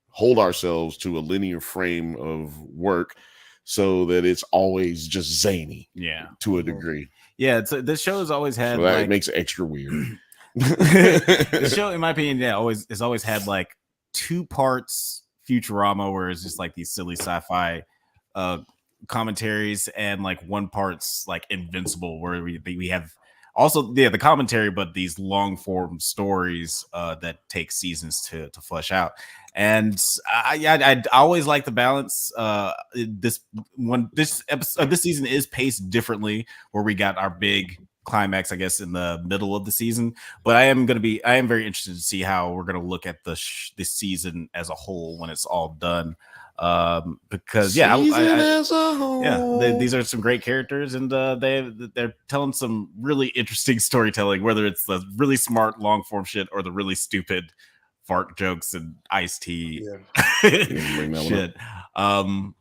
hold ourselves to a linear frame of work, so that it's always just zany, to a degree. Yeah, this show has always had, so that makes it extra weird. The show, in my opinion, has always had like 2 parts Futurama, where it's just like these silly sci-fi commentaries, and like 1 part's like Invincible, where we have also the commentary, but these long form stories that take seasons to flesh out. And I always like the balance. This season is paced differently, where we got our big climax, I guess, in the middle of the season. But I am very interested to see how we're going to look at this season as a whole when it's all done. Because as a whole. These are some great characters, and they're telling some really interesting storytelling, whether it's the really smart long form shit or the really stupid fart jokes and iced tea shit.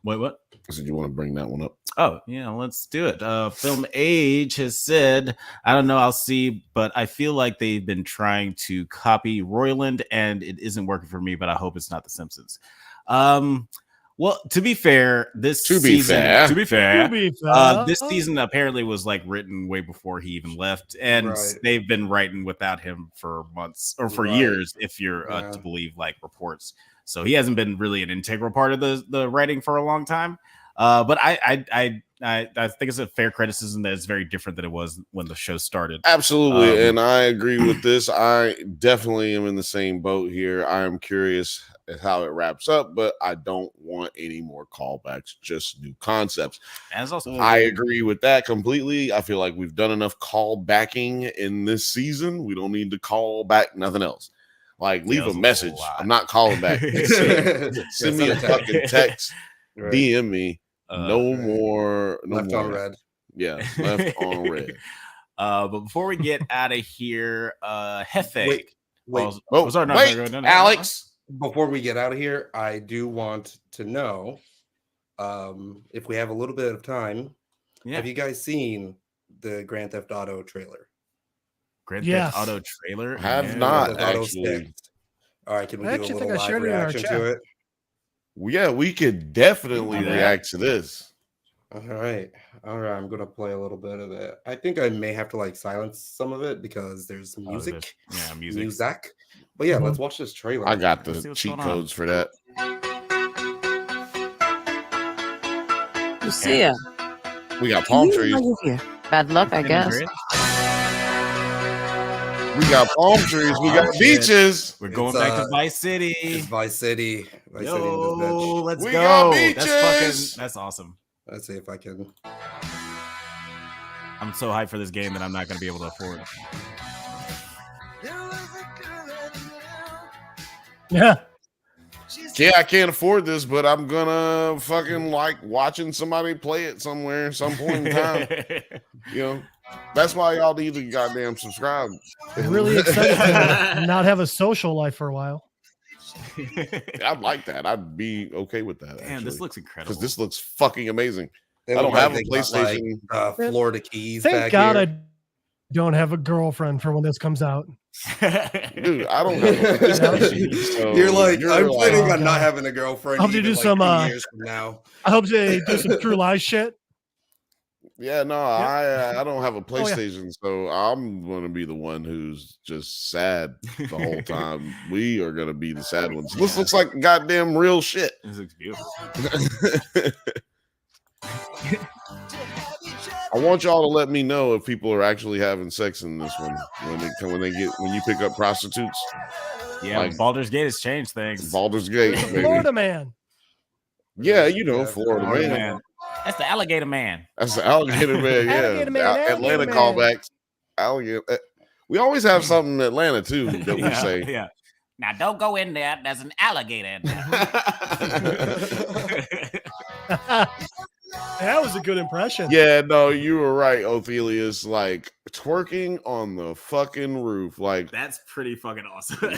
Wait, what? I said you want to bring that one up. Oh yeah, let's do it. Film Age has said, I don't know, I'll see, but I feel like they've been trying to copy Roiland and it isn't working for me, but I hope it's not The Simpsons. Well, to be fair, this season apparently was like written way before he even left, and they've been writing without him for months or for years, if you're to believe like reports. So he hasn't been really an integral part of the writing for a long time. But I think it's a fair criticism that it's very different than it was when the show started. Absolutely, and I agree with this. I definitely am in the same boat here. I am curious at how it wraps up, but I don't want any more callbacks, just new concepts. I agree with that completely. I feel like we've done enough callbacking in this season. We don't need to call back nothing else. Like, leave a message. I'm not calling back. Send me a fucking text. DM me. No more. Left on red. Yeah, left on red. But before we get out of here, Hefe. Wait, Alex. Before we get out of here, I do want to know, if we have a little bit of time, have you guys seen the Grand Theft Auto trailer? Grand Theft Auto trailer? I have not, actually. All right, can we do a little live reaction to it? Yeah, we could definitely react to this. All right. I'm gonna play a little bit of it. I think I may have to like silence some of it because there's music. Music. But yeah, let's watch this trailer. I got the cheat codes for that. Lucia. We got palm trees. Bad luck, I guess. We got palm trees. We got beaches. We're going back to Vice City. It's Vice City. Let's go. We got beaches. That's awesome. Let's see if I can. I'm so hyped for this game that I'm not going to be able to afford it. Yeah. Yeah, I can't afford this, but I'm gonna fucking like watching somebody play it somewhere, some point in time. You know, That's why y'all need to goddamn subscribe. I'm really excited to not have a social life for a while. I'd like that. I'd be okay with that. Damn, this looks incredible. Because this looks fucking amazing. They I don't look like have a they got, PlayStation. like, Florida Keys. Thank back God here. I don't have a girlfriend for when this comes out. Dude, I don't have a PlayStation. So You're like, I'm planning oh, on not God. having a girlfriend. I hope to even, do like, some. 2 years from now. I hope they do some True Lies shit. Yeah, no, I don't have a Oh, yeah. PlayStation, so I'm gonna be the one who's just sad the whole time. We are gonna be the sad ones. This looks like goddamn real shit. This looks beautiful. I want y'all to let me know if people are actually having sex in this one when you pick up prostitutes. Yeah, Like, Baldur's Gate has changed things. Baldur's Gate, baby. Florida man. Yeah, you know, Florida man. That's the alligator man. That's the alligator man. Yeah, Alligator man, Atlanta alligator man. callbacks. Alligator. We always have something in Atlanta too that we say. Yeah. Now don't go in there. There's an alligator in there. That was a good impression. Yeah, no, you were right, Othelius. Like twerking on the fucking roof. Like That's pretty fucking awesome.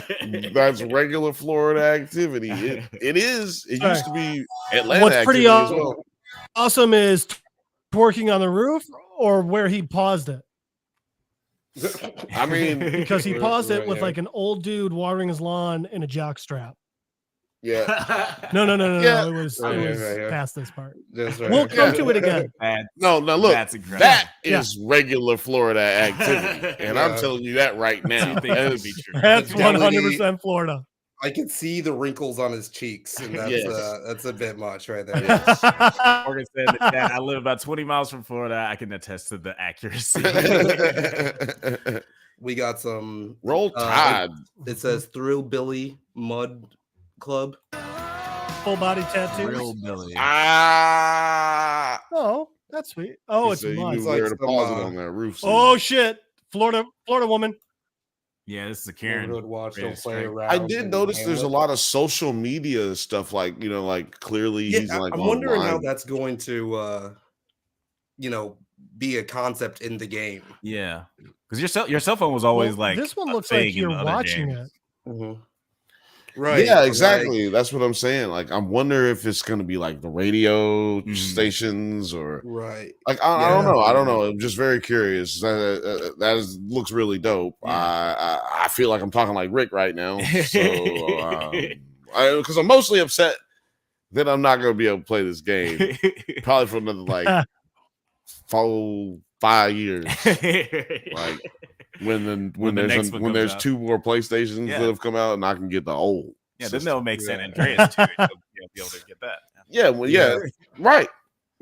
that's regular Florida activity. It is. It used to be Atlanta What's pretty activity as well. awesome is twerking on the roof or where he paused it. I mean, Because he paused it with here. like an old dude watering his lawn in a jock strap. yeah. No. Yeah. It was Right here. past this part. Just right We'll here. come to it again. No, look, That's incredible. that Yeah. is regular Florida activity. And I'm Yeah. telling you that right now. You think That it is would be true. That's Fidelity. 100% Florida. I can see the wrinkles on his cheeks, and that's Yes. that's a bit much right there. Morgan said that I live about 20 miles from Florida. I can attest to the accuracy. We got some Roll Tide. It says Thrill Billy Mud Club. Full body tattoos. Real Billy. Ah. Oh, that's sweet. Oh, it's So you mud. knew It's where like to some, pause it on that roof. Oh shit. Florida woman. Yeah, this is a Karen. Neighborhood watch, Ready don't to play strike. around. I did and notice there's a handle lot of social media stuff, like like clearly it. he's Yeah, like I'm wondering how online. that's going to be a concept in the game. Yeah. Because your cell phone was always Well, like this one a looks thing like in you're other watching games. it. Right. Yeah, but, exactly. That's what I'm saying. Like, I wonder if it's going to be like the radio stations or right. like I don't know. I don't know. I'm just very curious. That looks really dope. I feel like I'm talking like Rick right now. So because I'm mostly upset that I'm not going to be able to play this game probably for another like 4-5 years. Like when the next one comes there's out. 2 more PlayStations Yeah. that have come out and I can get the old. Yeah, then system. they'll make San Andreas too. You'll be able to get that. Yeah, well, yeah, right.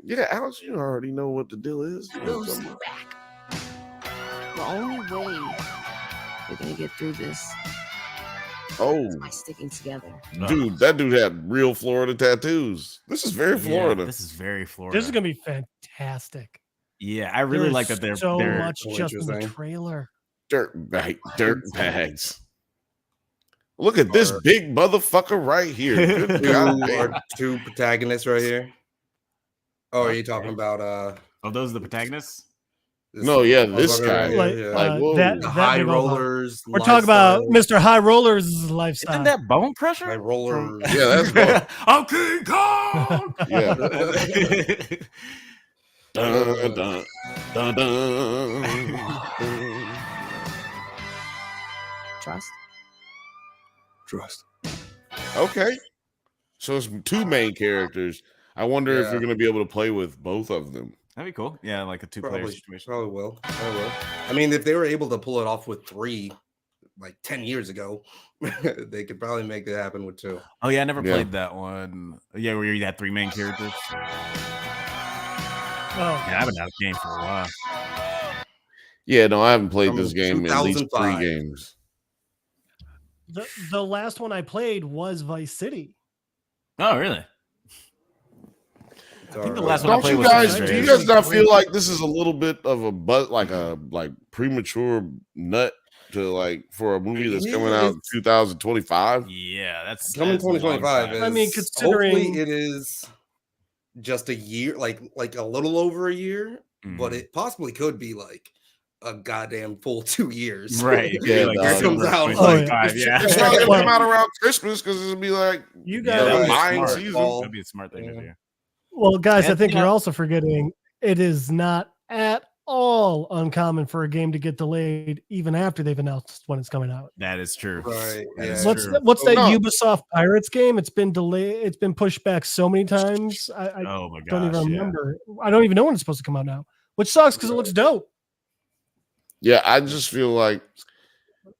Yeah, Alex, you already know what the deal is. You know what I'm talking about. The only way we're gonna get through this Oh, is by sticking together. dude, that dude had real Florida tattoos. This is very Florida. Yeah, this is very Florida. This is gonna be fantastic. Yeah, I really There's like that they're so they're much just in the interesting. trailer. Dirt bags. Look at this big motherfucker right here. Good goddamn. Our 2 protagonists right here. Oh, are you talking about Oh, those are the protagonists? No, yeah, this guy. Like, whoa. that the high big old- rollers? We're talking about Mr. High Rollers' lifestyle. Isn't that Bone Crusher? high rollers. Yeah, that's what. I'm King Kong. Yeah. Dun, dun, dun, dun. Trust. Okay. So it's 2 main characters. I wonder if Yeah. you're going to be able to play with both of them. That'd be cool. Yeah, like a 2-player Probably, situation. probably will. I mean, if they were able to pull it off with 3, like 10 years ago, they could probably make it happen with 2. Oh yeah, I never Yeah. played that one. Yeah, where you had 3 main characters. Oh, Yeah, I haven't had a game for a while. Yeah, no, I haven't played From this game in at least 3 2005. games. the last one I played was Vice City. Oh, really? I think the last one I Don't played you was guys? San Do you Andreas. guys not feel like this is a little bit of a like premature nut to like for a movie that's coming out in 2025? Yeah, that's coming that's a long 2025. time. I mean, is- considering- hopefully it is just a year, like a little over a year, but it possibly could be like a goddamn full 2 years. Right. Yeah, Like, it comes out. It's not gonna come out around Christmas because it'll be like you guys buying season. That'd be a smart thing to do. Well, guys, I And, think you know- you're also forgetting it is not at all uncommon for a game to get delayed even after they've announced when it's coming out. That is true. Right. That Yeah. is What's true. what's that No. Ubisoft Pirates game? It's been delayed. It's been pushed back so many times. I Oh my don't gosh. even Yeah. remember. I don't even know when it's supposed to come out now, which sucks because it looks dope. Yeah, I just feel like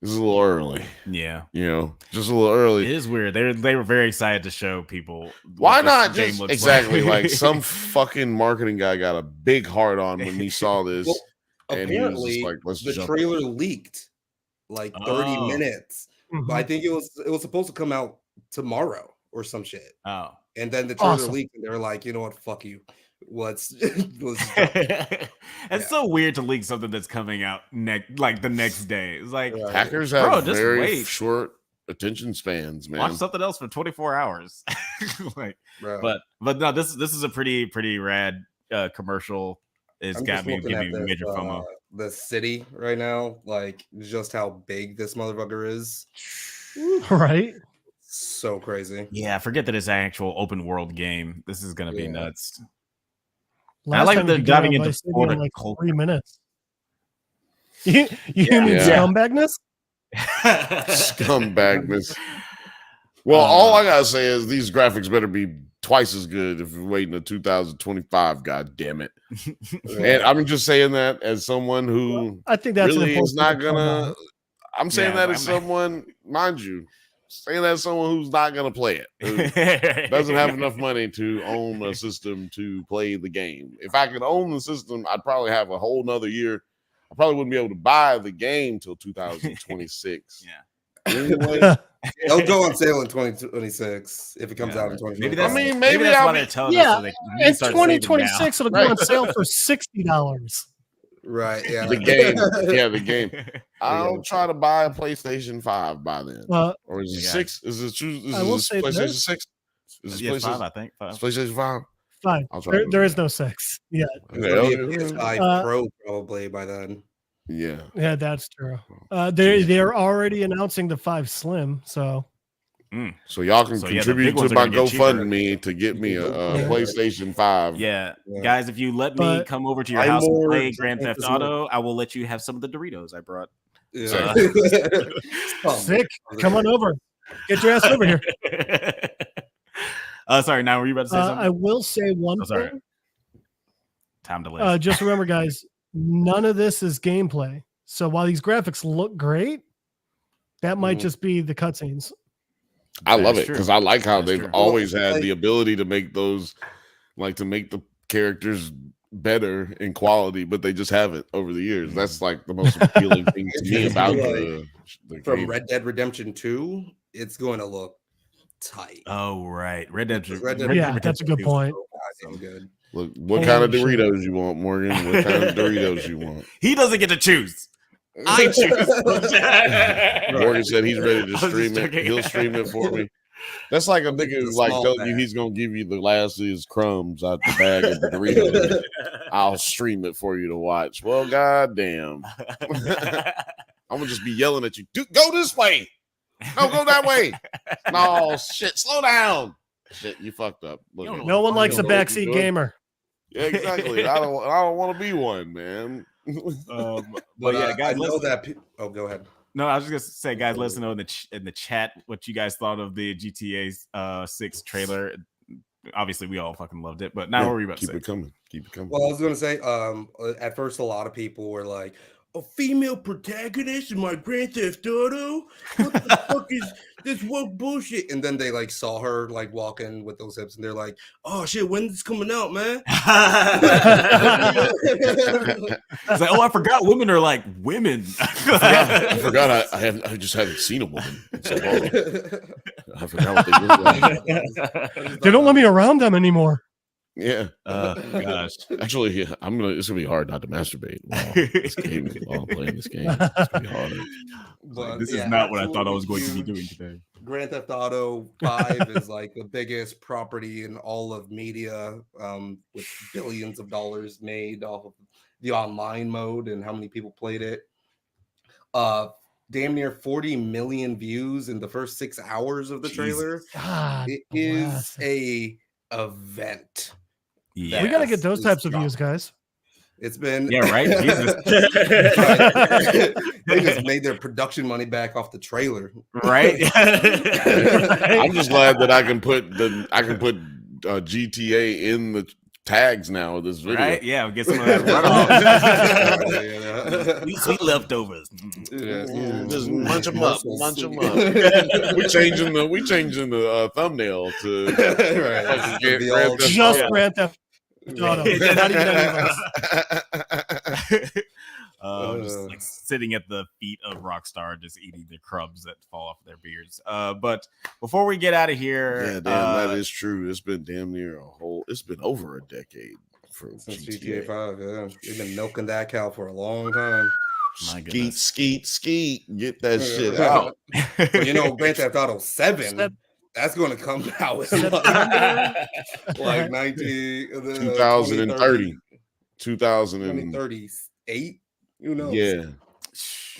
it's a little early. Yeah. You know, just a little early. It is weird. They were very excited to show people. Why what not this game just looks exactly like. like some fucking marketing guy got a big heart on when he saw this, Well, and he was apparently, just like, "Let's the jump." trailer leaked like 30 Oh. minutes. But I think it was supposed to come out tomorrow or some shit. Oh. And then the trailer Awesome. leaked, and they were like, you know what? Fuck you. Let's It's so weird to leak something that's coming out like the next day. It's like Hackers bro, have just very wait. short attention spans, man. Watch something else for 24 hours. like, Bro. but no, this is a pretty rad commercial. It's I'm got just me looking giving at me this, major FOMO. the city right now, like just how big this motherfucker is. Right. So crazy. Yeah, forget that it's an actual open world game. This is gonna be nuts. I Last like time that you they're could get diving on into Vice City in Florida like culture. 3 minutes. You mean Yeah. scumbagness? Scumbagness. Well, all I gotta say is these graphics better be twice as good if you're waiting to 2025. God damn it! And I'm just saying that as someone who I think that's an really is important not thing to call gonna. out. I'm saying Yeah, that as someone, mind you, saying that as someone who's not gonna play it, who doesn't have enough money to own a system to play the game. If I could own the system, I'd probably have a whole nother year. I probably wouldn't be able to buy the game till 2026. Yeah. It'll go on sale in 2026 if it comes out in 2026. Maybe that's, I mean, maybe that's I'll why be- they're telling us Yeah, so they can in start saving now. 2026 it'll go on sale for $60. Right. Yeah. The game. Yeah, the game. I'll try to buy a PlayStation 5 by then. Or is it 6? Is it true? Is I will it say PlayStation this. 6? Is it Yeah, PlayStation 5, I think. 5. It's PlayStation 5? Fine. I'll try to There is no 6. Yeah. It'll be a PS5 Pro probably by then. Yeah. Yeah, that's true. They're already announcing the 5 Slim, so So y'all can So, yeah, the contribute big ones to are my gonna get cheaper. GoFundMe to get me a PlayStation 5. Yeah, guys, if you let me But come over to your I'm house and more play Grand Theft Fantasy Auto, I will let you have some of the Doritos I brought. Yeah. sick. Come on over. Get your ass over here. Sorry, now were you about to say something? I will say one sorry. thing. Time delay. Just remember, guys, none of this is gameplay. So while these graphics look great, that might just be the cutscenes. I love That's it true. because I like how That's they've true. always Well, had like- the ability to make those, like to make the characters better in quality, but they just haven't over the years. That's like the most appealing thing to me about the From game. Red Dead Redemption 2, it's going to look tight. Oh, right. Red Dead. Yeah, that's a good point. Goddamn good. Look, what kind of Holy shit. Doritos you want, Morgan? What kind of Doritos you want? He doesn't get to choose. I choose. Morgan said he's ready to I was stream just it. joking. He'll stream it for me. That's like a nigga who's like small telling you bag. he's gonna give you the last of his crumbs out the bag of the Doritos. I'll stream it for you to watch. Well, goddamn. I'm gonna just be yelling at you. Go this way. No, go that way. No, shit. Slow down. Shit, you fucked up. Look at No one you. likes a You know what backseat you're doing? gamer. Yeah, exactly. I don't want to be one, man. But yeah, I guys, know listen. that. Oh, go ahead. No, I was just gonna say, guys, let us know in the chat what you guys thought of the GTA 6 trailer. Obviously, we all fucking loved it. But now Yeah, what were you about to keep say? it coming. Keep it coming. Well, I was gonna say, at first, a lot of people were like, "A female protagonist in my Grand Theft Auto? What the fuck is this? What bullshit?" And then they like saw her like walking with those hips, and they're like, "Oh shit, when's this coming out, man?" It's like, oh, I forgot women are like women. I forgot. I just haven't seen a woman. in so long. I forgot what they look like. They don't let me around them anymore. Yeah. Gosh. Actually, yeah, it's gonna be hard not to masturbate while I'm playing this game. It's gonna be hard. But, This yeah, is not what I thought I was absolutely going to be huge. doing today. Grand Theft Auto 5 is like the biggest property in all of media, with billions of dollars made off of the online mode and how many people played it. Damn near 40 million views in the first 6 hours of the trailer. God it is a event. Yeah, we gotta get those types of views, guys. It's been right. Jesus. They just made their production money back off the trailer, right? I'm just glad that I can put GTA in the tags now of this video. Right? Yeah, we'll get some of that runoff. Sweet leftovers. Just munch them up. we changing the thumbnail to just Grand Theft Auto. Not even any of us. Just like sitting at the feet of Rockstar, just eating the crumbs that fall off their beards. But before we get out of here, that is true. It's been damn near it's been over a decade since GTA 5. Yeah, we've been milking that cow for a long time. My Skeet, get that shit out. Well, Grand Theft Auto 7. That's going to come out in like 2030. 2038. Who knows? Yeah.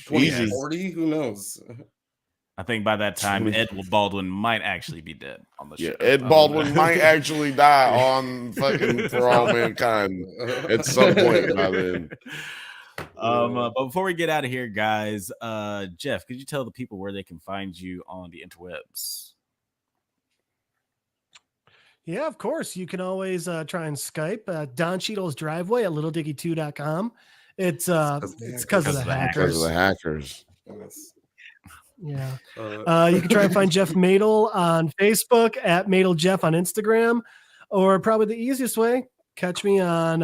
2040. Who knows? I think by that time, Ed Baldwin might actually be dead on the show. Yeah, Ed Baldwin might actually die on fucking For All Mankind at some point by then. But before we get out of here, guys, Jeff, could you tell the people where they can find you on the interwebs? Yeah, of course. You can always try and Skype Don Cheadle's driveway at littlediggy2.com. It's because of the hackers. Because of the hackers. Yeah. You can try and find Jeff Madel on Facebook at Madel Jeff on Instagram, or probably the easiest way, catch me on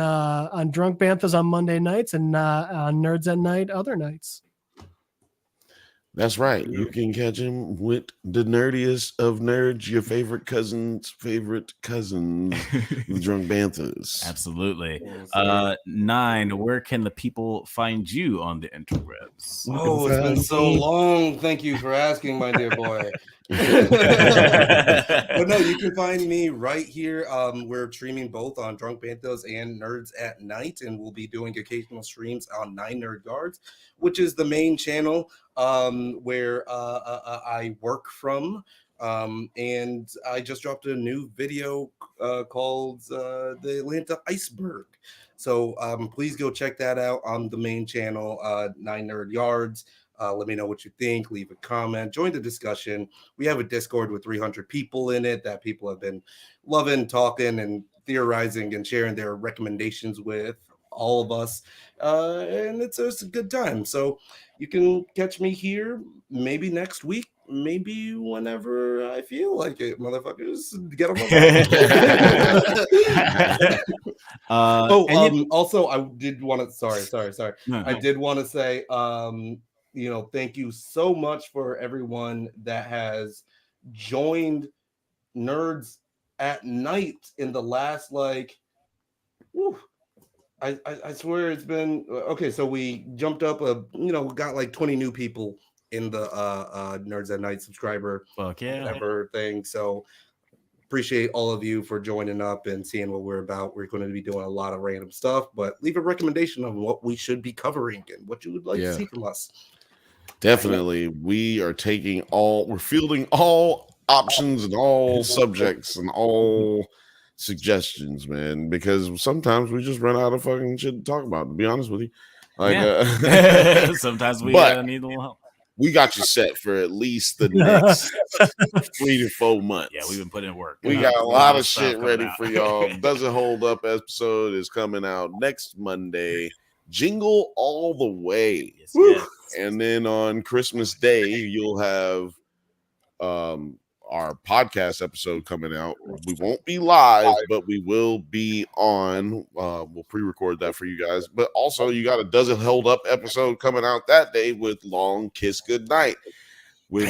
Drunk Banthas on Monday nights and on Nerds at Night other nights. That's right. You can catch him with the nerdiest of nerds, your favorite cousin's favorite cousins, the Drunk Banthas. Absolutely. 9, where can the people find you on the interwebs? Oh, it's been so long. Thank you for asking, my dear boy. But no, you can find me right here. We're streaming both on Drunk Banthas and Nerds at Night, and we'll be doing occasional streams on 9 Nerd Guards, which is the main channel where I work from. And I just dropped a new video called The Atlanta Iceberg. So please go check that out on the main channel, 9 Nerd Yards. Let me know what you think. Leave a comment. Join the discussion. We have a Discord with 300 people in it that people have been loving, talking, and theorizing and sharing their recommendations with all of us. And it's a good time. So you can catch me here maybe next week, maybe whenever I feel like it. Motherfuckers, get on my also, I did want to. Sorry. No. I did want to say, thank you so much for everyone that has joined Nerds at Night in the last I swear it's been okay. So we jumped up we got like 20 new people in the Nerds at Night subscriber whatever thing. So appreciate all of you for joining up and seeing what we're about. We're going to be doing a lot of random stuff, but leave a recommendation of what we should be covering and what you would like to see from us. Definitely. We're fielding all options and all subjects and all suggestions, man, because sometimes we just run out of fucking shit to talk about, to be honest with you. Sometimes we need a little help. We got you set for at least the next 3 to 4 months. Yeah, we've been putting in work. We got a lot of shit ready for y'all. Doesn't Hold Up episode is coming out next Monday. Jingle all the way. Yes. And then on Christmas Day, you'll have our podcast episode coming out. We won't be live, but we will be on. We'll pre-record that for you guys. But also, you got a Does It Hold Up episode coming out that day with Long Kiss Goodnight with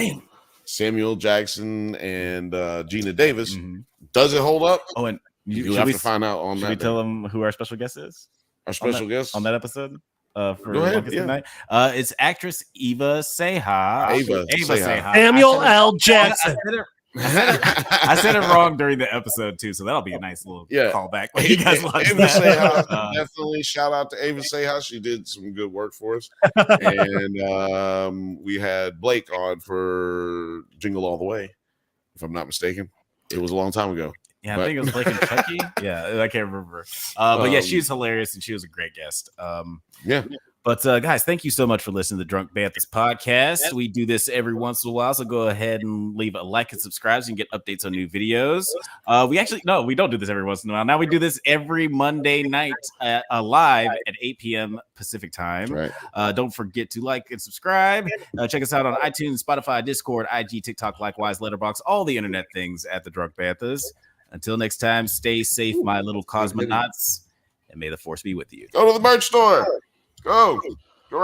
Samuel Jackson and Gina Davis. Mm-hmm. Does it hold up? Oh, and you have to find out on that. Should we tell them who our special guest is? Our special guest on that episode? For Go ahead, Night. It's actress Eva Seha. Ava Seha. Samuel L. Jackson. I said it wrong during the episode too, so that'll be a nice little callback when you guys watch Ava that. Seha, definitely shout out to Ava Seha. She did some good work for us. And we had Blake on for Jingle All the Way, if I'm not mistaken. It was a long time ago. Yeah, I think it was Blake and Chucky. Yeah, I can't remember. But yeah, she's hilarious and she was a great guest. But guys, thank you so much for listening to the Drunk Banthas podcast. We do this every once in a while, so go ahead and leave a like and subscribe so you can get updates on new videos. We don't do this every once in a while. Now we do this every Monday night live at 8 p.m. Pacific time. Right. Don't forget to like and subscribe. Check us out on iTunes, Spotify, Discord, IG, TikTok, likewise, Letterboxd, all the internet things at the Drunk Banthas. Until next time, stay safe, my little cosmonauts, and may the force be with you. Go to the merch store. Go right